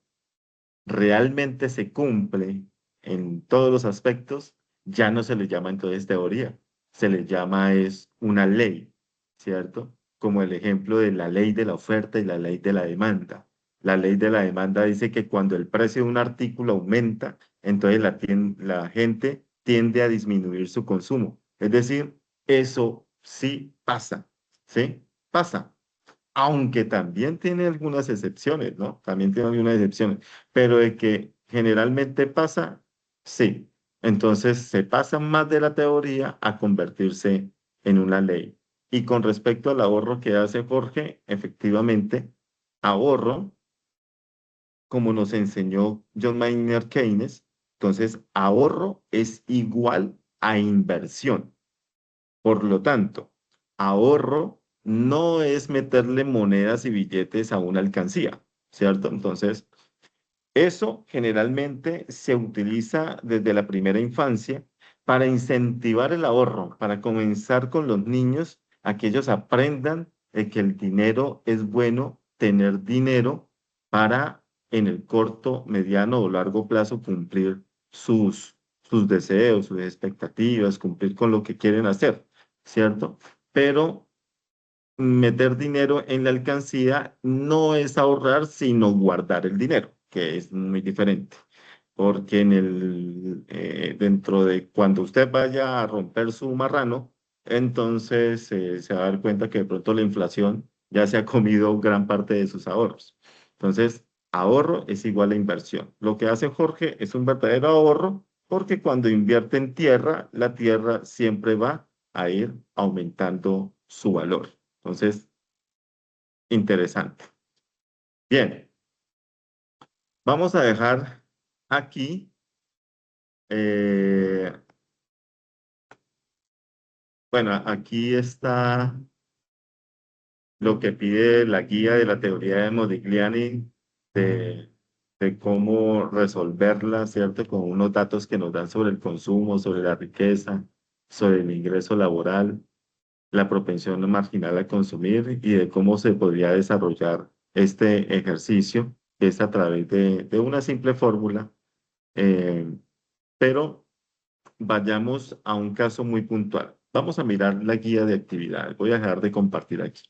realmente se cumple en todos los aspectos, ya no se le llama entonces teoría, se le llama es una ley, ¿cierto? Como el ejemplo de la ley de la oferta y la ley de la demanda. La ley de la demanda dice que cuando el precio de un artículo aumenta, entonces la gente tiende a disminuir su consumo. Es decir, eso sí pasa, ¿sí? Pasa, aunque también tiene algunas excepciones, ¿no? También tiene algunas excepciones, pero de que generalmente pasa, sí. Entonces se pasa más de la teoría a convertirse en una ley. Y con respecto al ahorro que hace Jorge, efectivamente, ahorro, como nos enseñó John Maynard Keynes, entonces ahorro es igual a inversión. Por lo tanto, ahorro no es meterle monedas y billetes a una alcancía, ¿cierto? Entonces, eso generalmente se utiliza desde la primera infancia para incentivar el ahorro, para comenzar con los niños a que ellos aprendan que el dinero es bueno, tener dinero para en el corto, mediano o largo plazo cumplir sus deseos, sus expectativas, cumplir con lo que quieren hacer, ¿cierto? Pero meter dinero en la alcancía no es ahorrar, sino guardar el dinero, que es muy diferente. Porque dentro de cuando usted vaya a romper su marrano, entonces se va a dar cuenta que de pronto la inflación ya se ha comido gran parte de sus ahorros. Entonces, ahorro es igual a inversión. Lo que hace Jorge es un verdadero ahorro porque cuando invierte en tierra, la tierra siempre va a ir aumentando su valor. Entonces, interesante. Bien, vamos a dejar aquí, eh, bueno, aquí está lo que pide la guía de la teoría de Modigliani de, de cómo resolverla, ¿cierto? Con unos datos que nos dan sobre el consumo, sobre la riqueza, sobre el ingreso laboral, la propensión marginal a consumir y de cómo se podría desarrollar este ejercicio, que es a través de una simple fórmula. Eh, pero vayamos a un caso muy puntual. Vamos a mirar la guía de actividades. Voy a dejar de compartir aquí.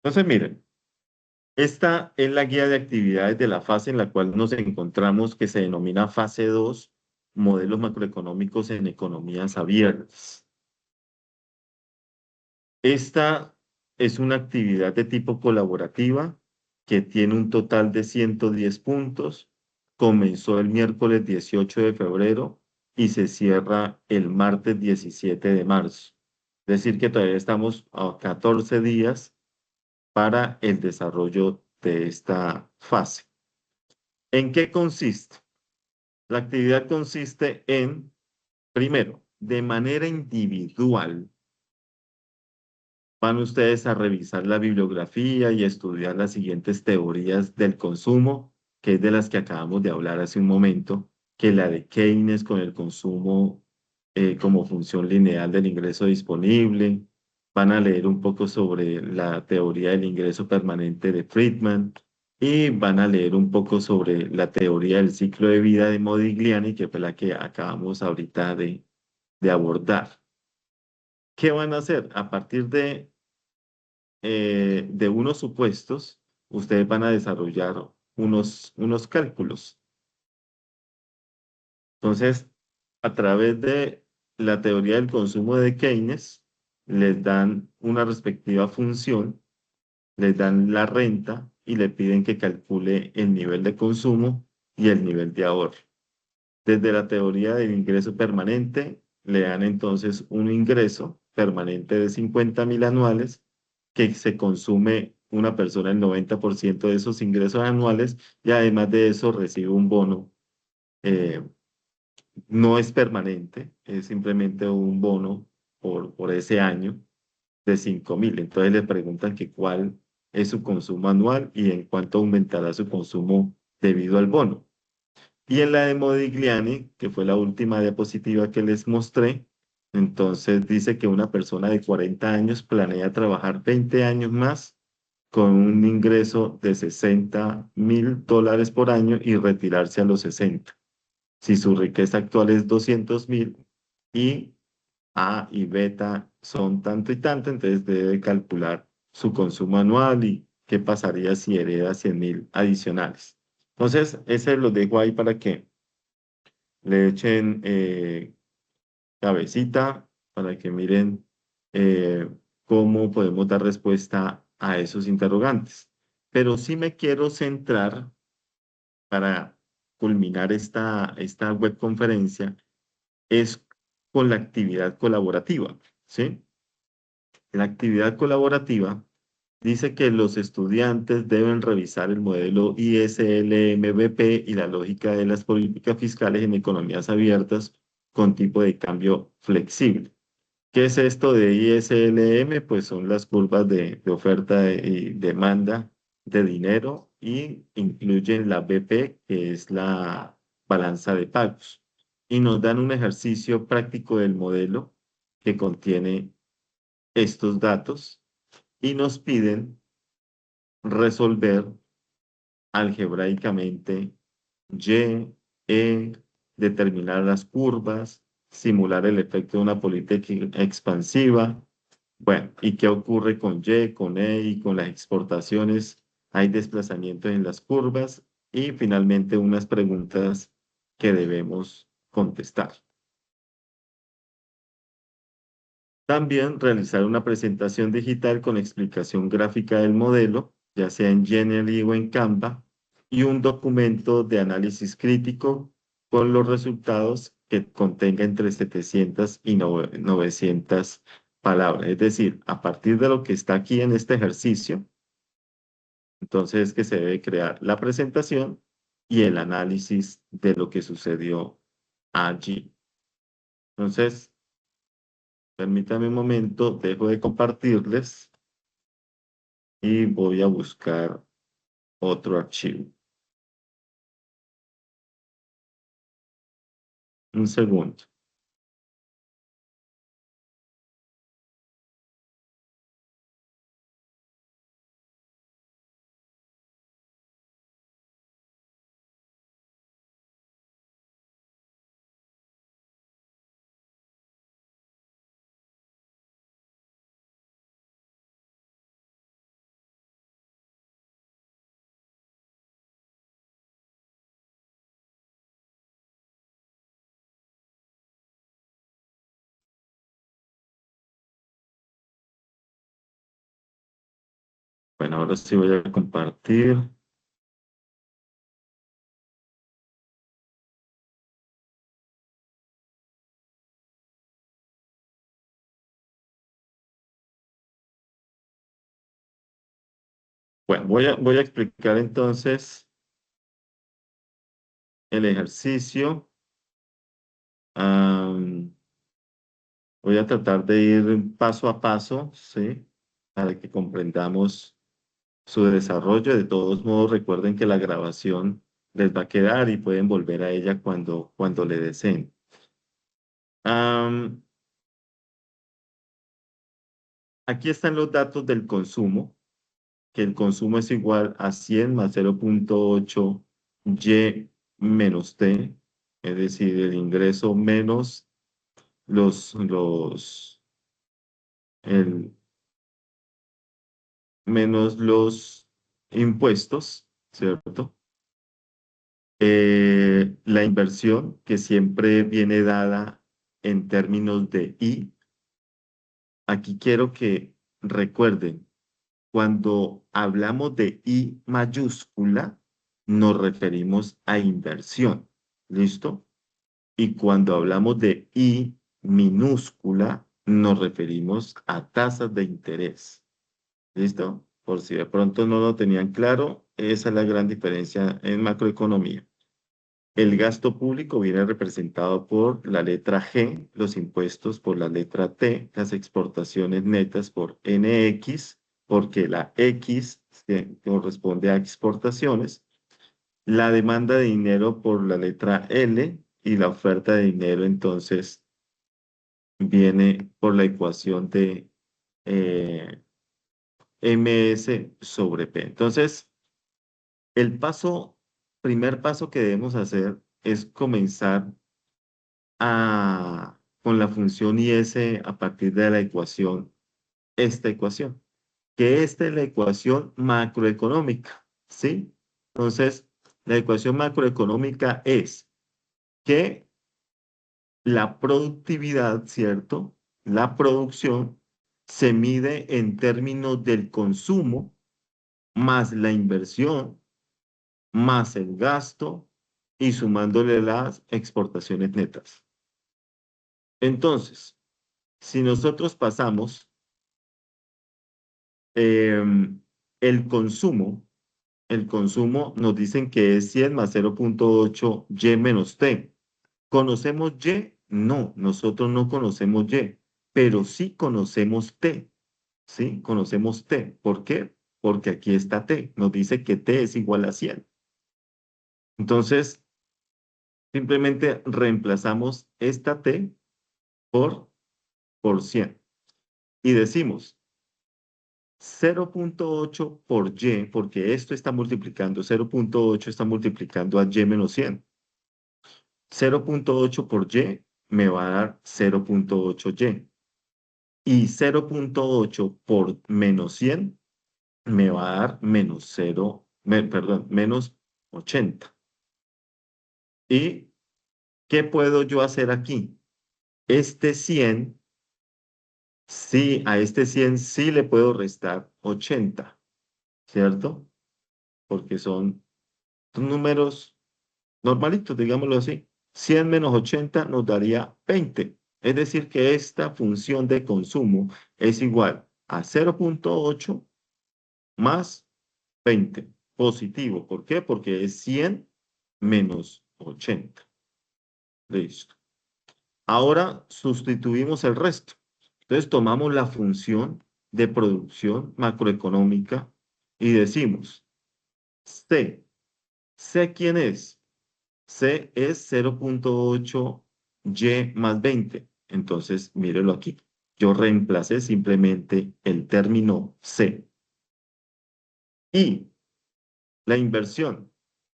Entonces, miren, esta es la guía de actividades de la fase en la cual nos encontramos, que se denomina fase 2, modelos macroeconómicos en economías abiertas. Esta es una actividad de tipo colaborativa que tiene un total de 110 puntos. Comenzó el miércoles 18 de febrero y se cierra el martes 17 de marzo. Es decir, que todavía estamos a 14 días para el desarrollo de esta fase. ¿En qué consiste? La actividad consiste en, primero, de manera individual, van ustedes a revisar la bibliografía y a estudiar las siguientes teorías del consumo, que es de las que acabamos de hablar hace un momento, que la de Keynes con el consumo como función lineal del ingreso disponible. Van a leer un poco sobre la teoría del ingreso permanente de Friedman y van a leer un poco sobre la teoría del ciclo de vida de Modigliani, que fue la que acabamos ahorita de abordar. ¿Qué van a hacer? A partir de unos supuestos, ustedes van a desarrollar unos cálculos. Entonces, a través de la teoría del consumo de Keynes, les dan una respectiva función, les dan la renta y le piden que calcule el nivel de consumo y el nivel de ahorro. Desde la teoría del ingreso permanente, le dan entonces un ingreso permanente de 50.000 anuales que se consume una persona el 90% de esos ingresos anuales y además de eso recibe un bono. eh, no es permanente, es simplemente un bono por ese año de 5.000. Entonces le preguntan que cuál es su consumo anual y en cuánto aumentará su consumo debido al bono. Y en la de Modigliani, que fue la última diapositiva que les mostré, entonces dice que una persona de 40 años planea trabajar 20 años más con un ingreso de $60.000 por año y retirarse a los 60. Si su riqueza actual es 200.000 y A y beta son tanto y tanto, entonces debe calcular su consumo anual y qué pasaría si hereda 100.000 adicionales. Entonces, ese lo dejo ahí para que le echen cabecita, para que miren cómo podemos dar respuesta a esos interrogantes. pero sí me quiero centrar para culminar esta webconferencia es con la actividad colaborativa, ¿sí? La actividad colaborativa dice que los estudiantes deben revisar el modelo ISLMBP y la lógica de las políticas fiscales en economías abiertas con tipo de cambio flexible. ¿Qué es esto de ISLM? Pues son las curvas de oferta y demanda de dinero y incluyen la BP, que es la balanza de pagos. Y nos dan un ejercicio práctico del modelo que contiene estos datos y nos piden resolver algebraicamente Y, E, determinar las curvas, simular el efecto de una política expansiva. Bueno, ¿y qué ocurre con Y, con E y con las exportaciones? Hay desplazamientos en las curvas y finalmente unas preguntas que debemos contestar. También realizar una presentación digital con explicación gráfica del modelo, ya sea en Genially o en Canva, y un documento de análisis crítico con los resultados que contenga entre 700 y 900 palabras. Es decir, a partir de lo que está aquí en este ejercicio, entonces es que se debe crear la presentación y el análisis de lo que sucedió allí. Entonces, permítame un momento, dejo de compartirles y voy a buscar otro archivo. Un segundo. Bueno, ahora sí voy a compartir. Bueno, voy a explicar entonces el ejercicio. Am, Voy a tratar de ir paso a paso, ¿sí? Para que comprendamos su desarrollo. De todos modos, recuerden que la grabación les va a quedar y pueden volver a ella cuando le deseen. Am, Aquí están los datos del consumo, que el consumo es igual a 100 más 0,8 Y menos T, es decir, el ingreso menos los, el, menos los impuestos, ¿cierto? La inversión, que siempre viene dada en términos de I. Aquí quiero que recuerden, cuando hablamos de I mayúscula, nos referimos a inversión. ¿Listo? Y cuando hablamos de I minúscula, nos referimos a tasas de interés. ¿Listo? Por si de pronto no lo tenían claro, esa es la gran diferencia en macroeconomía. El gasto público viene representado por la letra G, los impuestos por la letra T, las exportaciones netas por NX, porque la X corresponde a exportaciones, la demanda de dinero por la letra L y la oferta de dinero entonces viene por la ecuación de eh, MS sobre P. Entonces, el primer paso que debemos hacer es comenzar con la función IS a partir de la ecuación, esta ecuación, que esta es la ecuación macroeconómica, ¿sí? Entonces, la ecuación macroeconómica es que la productividad, ¿cierto? La producción se mide en términos del consumo más la inversión, más el gasto y sumándole las exportaciones netas. Entonces, si nosotros pasamos em, el consumo, el consumo nos dicen que es 100 más 0,8 Y menos T. ¿Conocemos Y? No, nosotros no conocemos Y, pero sí conocemos T, ¿sí? Conocemos T. ¿Por qué? Porque aquí está T. Nos dice que T es igual a 100. Entonces, simplemente reemplazamos esta T por, por 100. Y decimos 0,8 por Y, porque esto está multiplicando, 0,8 está multiplicando a Y menos 100. 0,8 por Y me va a dar 0,8Y. Y 0,8 por menos 100 me va a dar menos 0, perdón, menos 80. ¿Y qué puedo yo hacer aquí? Este 100, sí, a este 100 sí le puedo restar 80, ¿cierto? Porque son números normalitos, digámoslo así. 100 menos 80 nos daría 20. Es decir, que esta función de consumo es igual a 0,8 más 20. Positivo. ¿Por qué? Porque es 100 menos 80. Listo. Ahora sustituimos el resto. Entonces tomamos la función de producción macroeconómica y decimos, C. ¿C quién es? C es 0,8 Y más 20. Entonces, mírelo aquí. Yo reemplacé simplemente el término C. Y la inversión.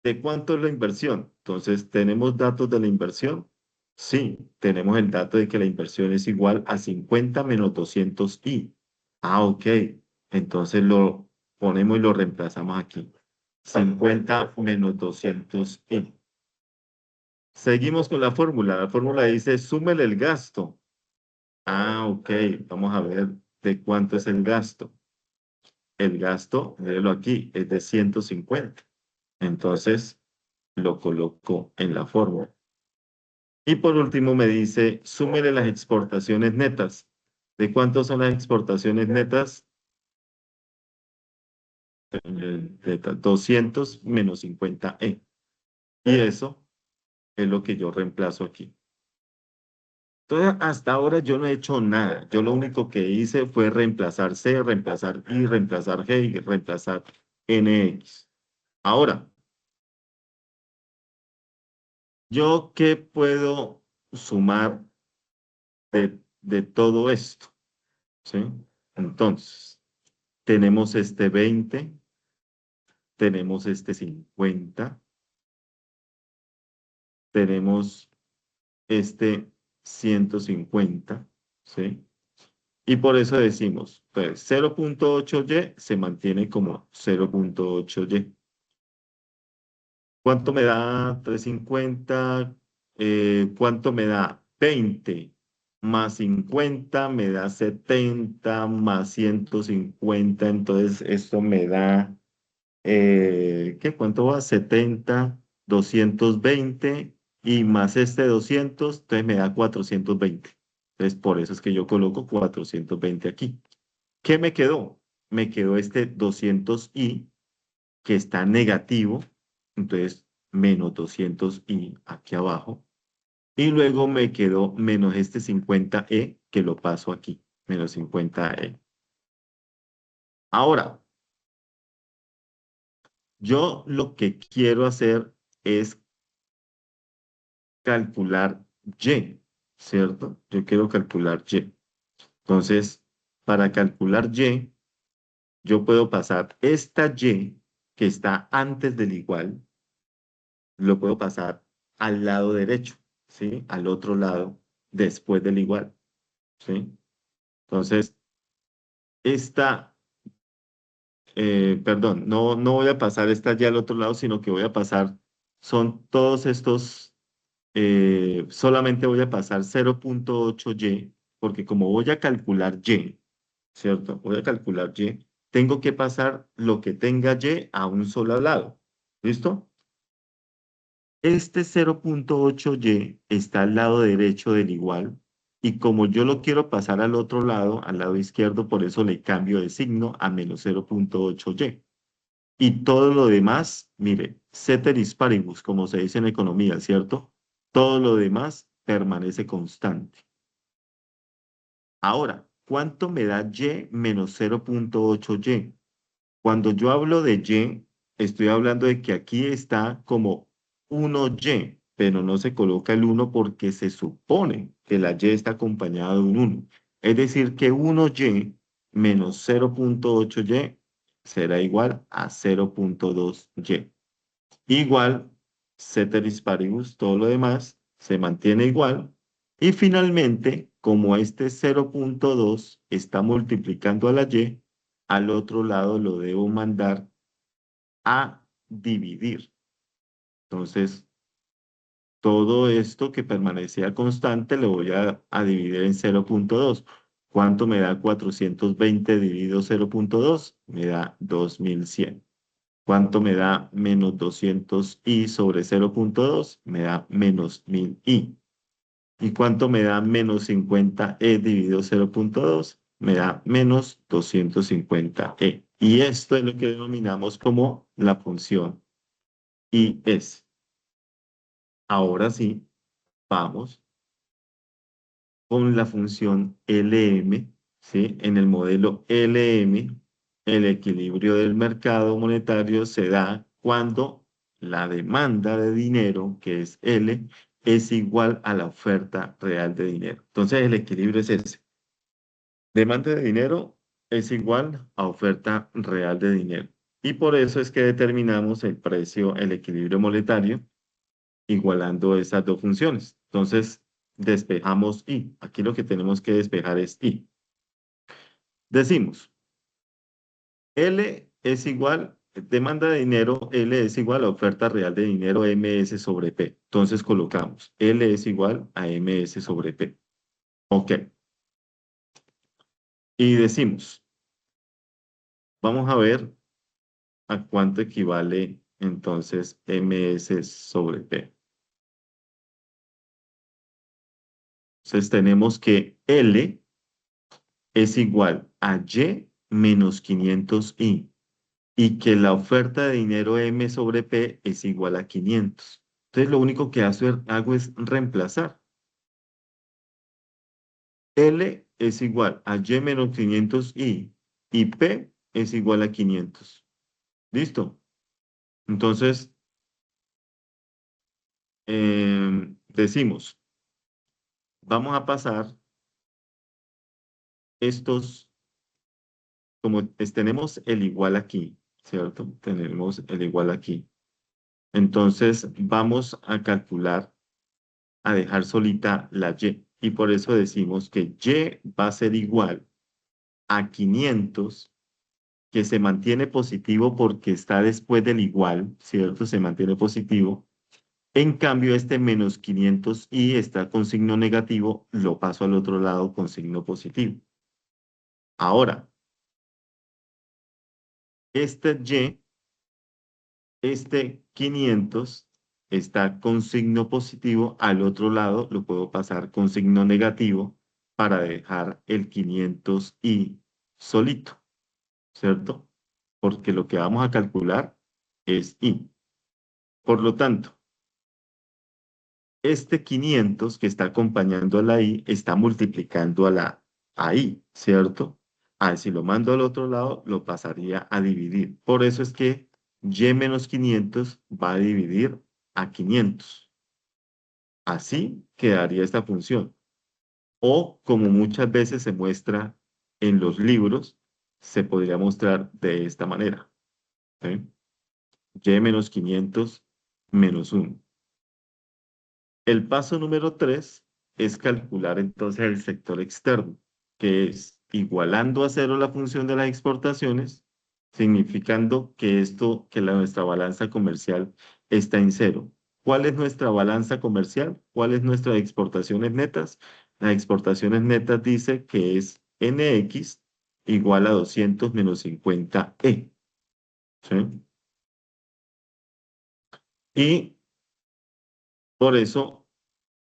¿De cuánto es la inversión? Entonces, ¿tenemos datos de la inversión? Sí, tenemos el dato de que la inversión es igual a 50 menos 200i. Ah, ok. Entonces lo ponemos y lo reemplazamos aquí. 50 menos 200i. Seguimos con la fórmula. La fórmula dice, súmele el gasto. Ah, ok. Vamos a ver de cuánto es el gasto. El gasto, mírelo aquí, es de 150. Entonces, lo coloco en la fórmula. Y por último me dice, súmele las exportaciones netas. ¿De cuánto son las exportaciones netas? 200 menos 50e. Y eso es lo que yo reemplazo aquí. Entonces, hasta ahora yo no he hecho nada. Yo lo único que hice fue reemplazar C, reemplazar I, reemplazar G y reemplazar NX. Ahora, ¿yo qué puedo sumar de todo esto? ¿Sí? Entonces, tenemos este 20, tenemos este 50, tenemos este 150, ¿sí? Y por eso decimos, pues 0,8y se mantiene como 0,8y. ¿Cuánto me da 350? ¿Cuánto me da 20 más 50 me da 70 más 150? Entonces esto me da, ¿qué? ¿Cuánto va? 70, 220 y más este 200, entonces me da 420. Entonces por eso es que yo coloco 420 aquí. ¿Qué me quedó? Me quedó este 200i que está negativo, entonces menos 200i aquí abajo, y luego me quedó menos este 50e que lo paso aquí, menos 50e. Ahora, yo lo que quiero hacer es calcular y, ¿cierto? Yo quiero calcular y. Entonces, para calcular y, yo puedo pasar esta y que está antes del igual, lo puedo pasar al lado derecho, ¿sí? Al otro lado, después del igual, ¿sí? Entonces, esta, perdón, no voy a pasar esta ya al otro lado, sino que voy a pasar, son todos estos, solamente voy a pasar 0,8y, porque como voy a calcular y, ¿cierto? Voy a calcular y, tengo que pasar lo que tenga Y a un solo lado. ¿Listo? Este 0.8Y está al lado derecho del igual y como yo lo quiero pasar al lado izquierdo, por eso le cambio de signo a menos 0.8Y. Y todo lo demás, mire, ceteris paribus, como se dice en economía, ¿cierto? Todo lo demás permanece constante. Ahora, ¿cuánto me da Y menos 0.8Y? Cuando yo hablo de Y, estoy hablando de que aquí está como 1Y, pero no se coloca el 1 porque se supone que la Y está acompañada de un 1. Es decir, que 1Y menos 0.8Y será igual a 0.2Y. Igual, ceteris paribus, todo lo demás se mantiene igual. Y finalmente, como este 0.2 está multiplicando a la Y, al otro lado lo debo mandar a dividir. Entonces, todo esto que permanecía constante lo voy a dividir en 0.2. ¿Cuánto me da 420 dividido 0.2? Me da 2100. ¿Cuánto me da menos 200i sobre 0.2? Me da menos 1000i. ¿Y cuánto me da menos 50e dividido 0.2? Me da menos 250e. Y esto es lo que denominamos como la función is. Ahora sí, vamos con la función LM, ¿sí? En el modelo LM, el equilibrio del mercado monetario se da cuando la demanda de dinero, que es L, es igual a la oferta real de dinero. Entonces, el equilibrio es ese. Demanda de dinero es igual a oferta real de dinero. Y por eso es que determinamos el precio, el equilibrio monetario, igualando esas dos funciones. Entonces, despejamos I. Aquí lo que tenemos que despejar es I. Decimos, L es igual, demanda de dinero, L es igual a oferta real de dinero MS sobre P. Entonces colocamos, L es igual a MS sobre P. Ok. Y decimos, vamos a ver a cuánto equivale entonces MS sobre P. Entonces tenemos que L es igual a Y menos 500I y que la oferta de dinero M sobre P es igual a 500. Entonces lo único que hago es reemplazar. L es igual a Y menos 500I y P es igual a 500. ¿Listo? Entonces, decimos, vamos a pasar estos, como tenemos el igual aquí, ¿cierto? Tenemos el igual aquí. Entonces, vamos a calcular, a dejar solita la Y. Y por eso decimos que Y va a ser igual a 500, que se mantiene positivo porque está después del igual, ¿cierto? Se mantiene positivo. En cambio, este menos 500i está con signo negativo, lo paso al otro lado con signo positivo. Ahora, este Y, este 500 está con signo positivo, al otro lado lo puedo pasar con signo negativo para dejar el 500i solito, ¿cierto? Porque lo que vamos a calcular es i. Por lo tanto, este 500 que está acompañando a la i está multiplicando a la i, ¿cierto? Si lo mando al otro lado, lo pasaría a dividir. Por eso es que y menos 500 va a dividir a 500. Así quedaría esta función. O como muchas veces se muestra en los libros, se podría mostrar de esta manera. ¿Sí? Y menos 500 menos 1. El paso número 3 es calcular entonces el sector externo, que es igualando a cero la función de las exportaciones, significando que nuestra balanza comercial está en cero. ¿Cuál es nuestra balanza comercial? ¿Cuáles nuestras exportaciones netas? Las exportaciones netas dice que es NX igual a 200 menos 50E. ¿Sí? Y por eso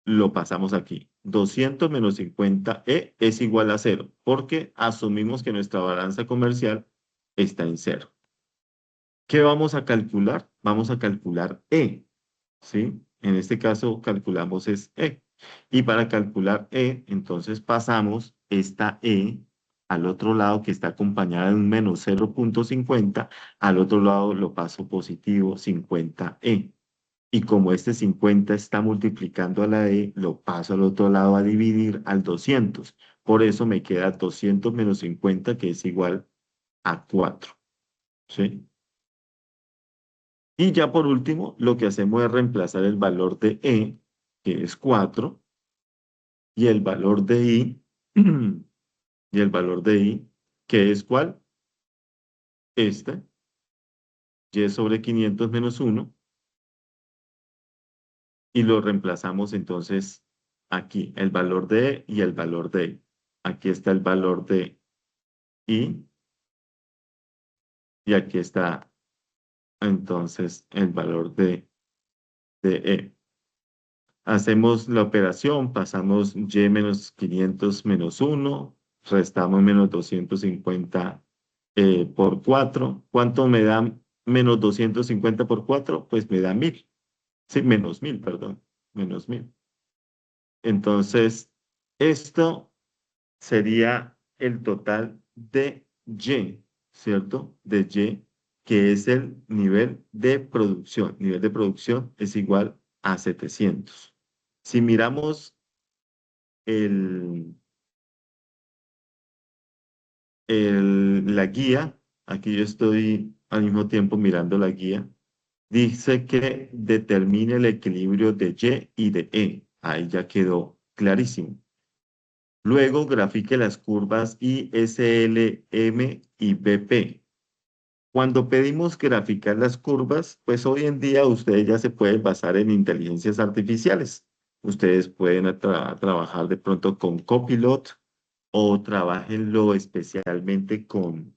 lo pasamos aquí. 200 menos 50E es igual a cero, porque asumimos que nuestra balanza comercial está en cero. ¿Qué vamos a calcular? Vamos a calcular E, ¿sí? En este caso calculamos es E. Y para calcular E, entonces pasamos esta E al otro lado que está acompañada de un menos 0,50, al otro lado lo paso positivo 50E. Y como este 50 está multiplicando a la E, lo paso al otro lado a dividir al 200. Por eso me queda 200 menos 50, que es igual a 4. ¿Sí? Y ya por último, lo que hacemos es reemplazar el valor de E, que es 4, y el valor de I, y el valor de I, que es ¿cuál? Este, Y sobre 500 menos 1, y lo reemplazamos entonces aquí, el valor de E y el valor de I. Aquí está el valor de I, y aquí está entonces el valor de E. Hacemos la operación, pasamos Y menos 500 menos 1, restamos menos 250 por 4. ¿Cuánto me da menos 250 por 4? Pues me da 1000. Sí, menos 1000, perdón, menos 1000. Entonces, esto sería el total de Y, ¿cierto? De Y, que es el nivel de producción. Nivel de producción es igual a 700. Si miramos el, la guía, aquí yo estoy al mismo tiempo mirando la guía, dice que determine el equilibrio de Y y de E. Ahí ya quedó clarísimo. Luego grafique las curvas ISL, M y BP. Cuando pedimos graficar las curvas, pues hoy en día ustedes ya se pueden basar en inteligencias artificiales. Ustedes pueden trabajar de pronto con Copilot o trabajenlo especialmente con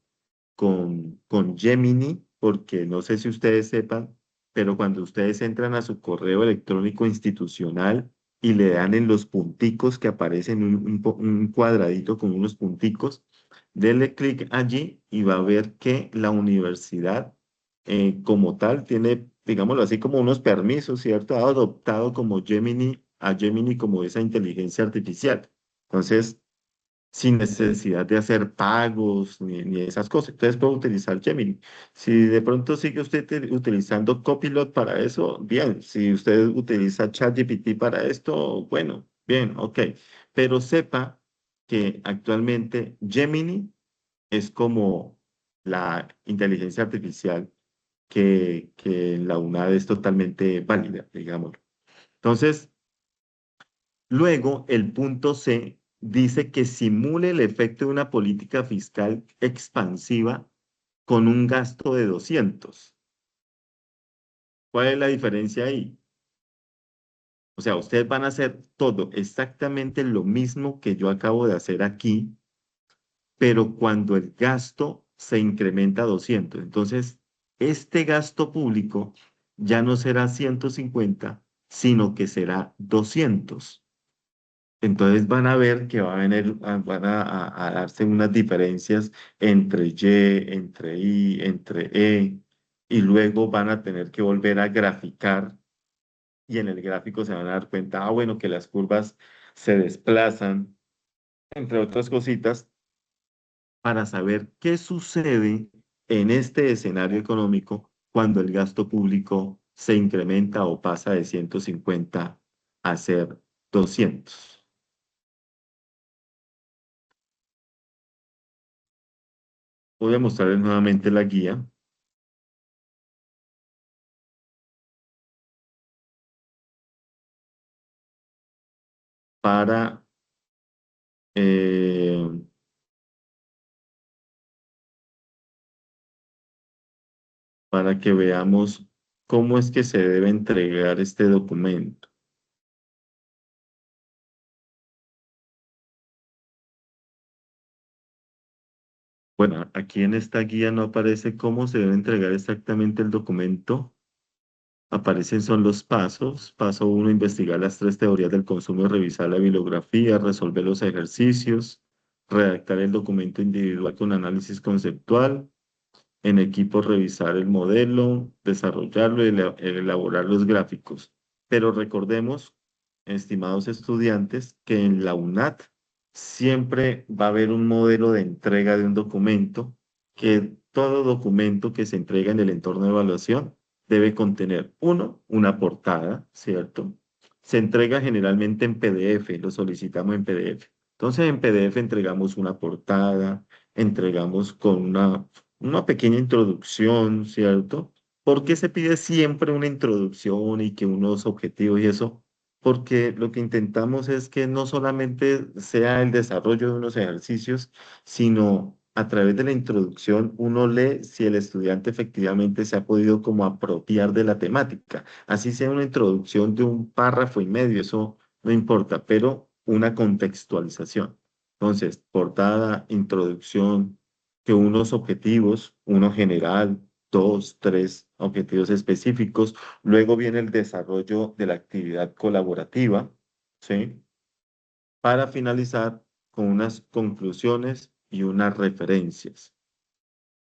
Gemini, porque no sé si ustedes sepan, pero cuando ustedes entran a su correo electrónico institucional y le dan en los punticos que aparecen un cuadradito con unos punticos, denle clic allí y va a ver que la universidad como tal tiene, digámoslo así, como unos permisos, ¿cierto? Ha adoptado como Gemini, a Gemini como esa inteligencia artificial. Entonces, sin necesidad de hacer pagos ni esas cosas. Entonces puedo utilizar Gemini. Si de pronto sigue usted utilizando Copilot para eso, bien. Si usted utiliza ChatGPT para esto, bueno, bien, ok. Pero sepa que actualmente Gemini es como la inteligencia artificial que en la UNAD es totalmente válida, digamos. Entonces, luego, el punto C dice que simule el efecto de una política fiscal expansiva con un gasto de 200. ¿Cuál es la diferencia ahí? O sea, ustedes van a hacer todo exactamente lo mismo que yo acabo de hacer aquí, pero cuando el gasto se incrementa a 200. Entonces, este gasto público ya no será 150, sino que será 200. Entonces van a ver que va a venir, van a darse unas diferencias entre Y, entre I, entre E, y luego van a tener que volver a graficar y en el gráfico se van a dar cuenta, bueno, que las curvas se desplazan, entre otras cositas, para saber qué sucede en este escenario económico cuando el gasto público se incrementa o pasa de 150 a ser 200. Voy a mostrarles nuevamente la guía para, eh, para que veamos cómo es que se debe entregar este documento. Bueno, aquí en esta guía no aparece cómo se debe entregar exactamente el documento. Aparecen son los pasos. Paso uno, investigar las tres teorías del consumo y revisar la bibliografía, resolver los ejercicios, redactar el documento individual con análisis conceptual, en equipo revisar el modelo, desarrollarlo y elaborar los gráficos. Pero recordemos, estimados estudiantes, que en la UNAT siempre va a haber un modelo de entrega de un documento, que todo documento que se entrega en el entorno de evaluación debe contener, uno, una portada, ¿cierto? Se entrega generalmente en PDF, lo solicitamos en PDF. Entonces en PDF entregamos una portada, entregamos con una pequeña introducción, ¿cierto? ¿Por qué se pide siempre una introducción y que unos objetivos y eso? Porque lo que intentamos es que no solamente sea el desarrollo de unos ejercicios, sino a través de la introducción uno lee si el estudiante efectivamente se ha podido como apropiar de la temática. Así sea una introducción de un párrafo y medio, eso no importa, pero una contextualización. Entonces, portada, introducción, que unos objetivos, uno general, dos, tres objetivos específicos. Luego viene el desarrollo de la actividad colaborativa, ¿sí? Para finalizar con unas conclusiones y unas referencias.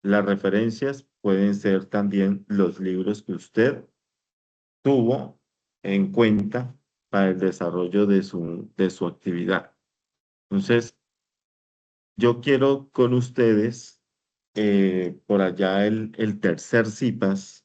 Las referencias pueden ser también los libros que usted tuvo en cuenta para el desarrollo de su actividad. Entonces, yo quiero con ustedes, por allá el tercer CIPAS,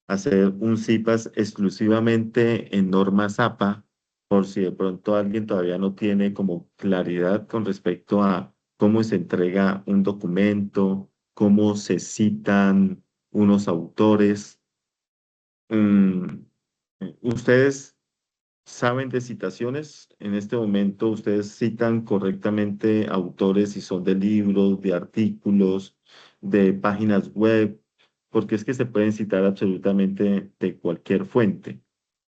hacer un CIPAS exclusivamente en normas APA, por si de pronto alguien todavía no tiene como claridad con respecto a cómo se entrega un documento, cómo se citan unos autores. Mm, ¿Ustedes saben de citaciones? En este momento ustedes citan correctamente autores si son de libros, de artículos, de páginas web, porque es que se pueden citar absolutamente de cualquier fuente.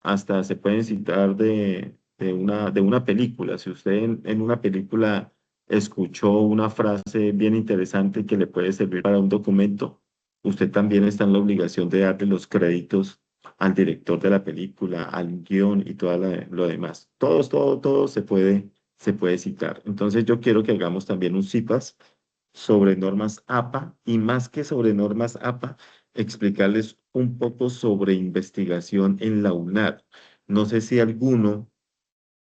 Hasta se pueden citar de una película. Si usted en una película escuchó una frase bien interesante que le puede servir para un documento, usted también está en la obligación de darle los créditos al director de la película, al guión y todo lo demás. Todo se puede citar. Entonces yo quiero que hagamos también un CIPAS sobre normas APA y más que sobre normas APA, explicarles un poco sobre investigación en la UNAD. No sé si alguno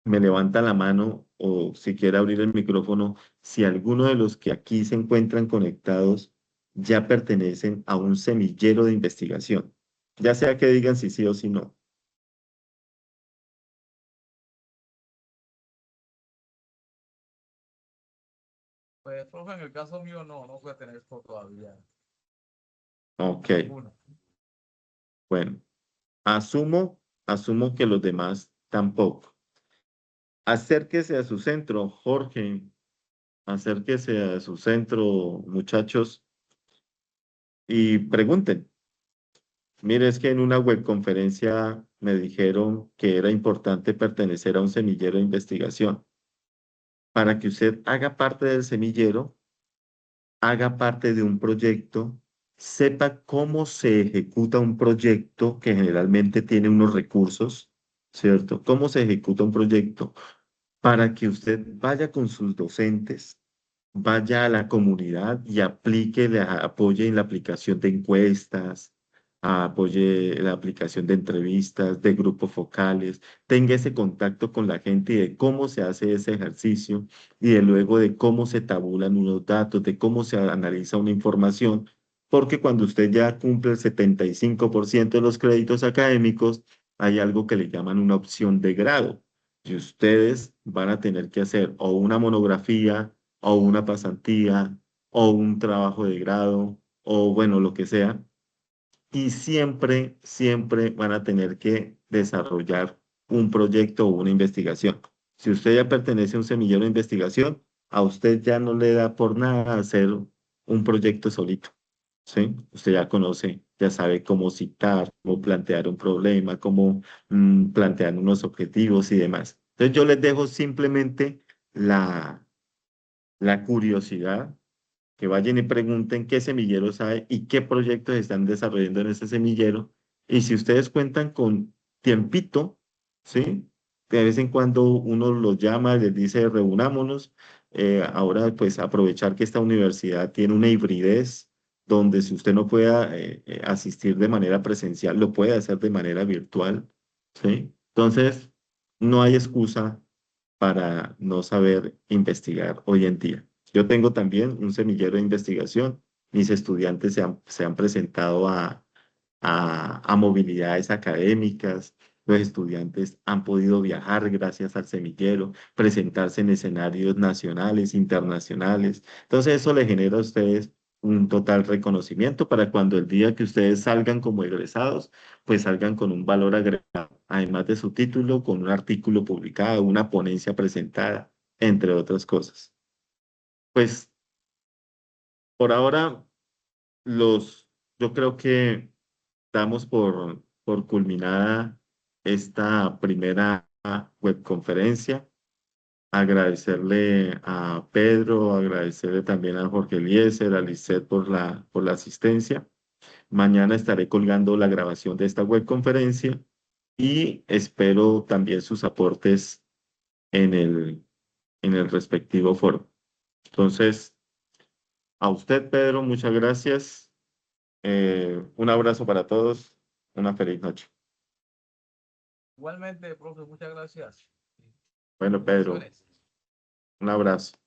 me levanta la mano o si quiere abrir el micrófono, si alguno de los que aquí se encuentran conectados ya pertenecen a un semillero de investigación, ya sea que digan si sí o si no. Pues, profe, en el caso mío no pertenezco todavía Ok, a ninguno. bueno, asumo que los demás tampoco. Acérquese a su centro, Jorge, acérquese a su centro, muchachos, y pregunten. Mire, es que en una webconferencia me dijeron que era importante pertenecer a un semillero de investigación. Para que usted haga parte del semillero, haga parte de un proyecto, sepa cómo se ejecuta un proyecto que generalmente tiene unos recursos, ¿cierto? ¿Cómo se ejecuta un proyecto? Para que usted vaya con sus docentes, vaya a la comunidad y aplique, apoye en la aplicación de encuestas, apoye la aplicación de entrevistas, de grupos focales, tenga ese contacto con la gente y de cómo se hace ese ejercicio y de luego de cómo se tabulan unos datos, de cómo se analiza una información, porque cuando usted ya cumple el 75% de los créditos académicos, hay algo que le llaman una opción de grado y ustedes van a tener que hacer o una monografía o una pasantía o un trabajo de grado o bueno, lo que sea. Y siempre van a tener que desarrollar un proyecto o una investigación. Si usted ya pertenece a un semillero de investigación, a usted ya no le da por nada hacer un proyecto solito. ¿Sí? Usted ya conoce, ya sabe cómo citar, cómo plantear un problema, cómo plantear unos objetivos y demás. Entonces yo les dejo simplemente la curiosidad que vayan y pregunten qué semilleros hay y qué proyectos están desarrollando en ese semillero. Y si ustedes cuentan con tiempito, ¿sí? De vez en cuando uno los llama, les dice reunámonos. Ahora, pues aprovechar que esta universidad tiene una hibridez donde si usted no pueda asistir de manera presencial, lo puede hacer de manera virtual, ¿sí? Entonces, no hay excusa para no saber investigar hoy en día. Yo tengo también un semillero de investigación. Mis estudiantes se han presentado a movilidades académicas. Los estudiantes han podido viajar gracias al semillero, presentarse en escenarios nacionales, internacionales. Entonces eso le genera a ustedes un total reconocimiento para cuando el día que ustedes salgan como egresados, pues salgan con un valor agregado, además de su título, con un artículo publicado, una ponencia presentada, entre otras cosas. Pues por ahora, los, yo creo que damos por culminada esta primera webconferencia. Agradecerle a Pedro, agradecerle también a Jorge Eliezer, a Lisset por la asistencia. Mañana estaré colgando la grabación de esta webconferencia y espero también sus aportes en el respectivo foro. Entonces, a usted, Pedro, muchas gracias. Un abrazo para todos. Una feliz noche. Igualmente, profe, muchas gracias. Bueno, Pedro, Bendiciones. un abrazo.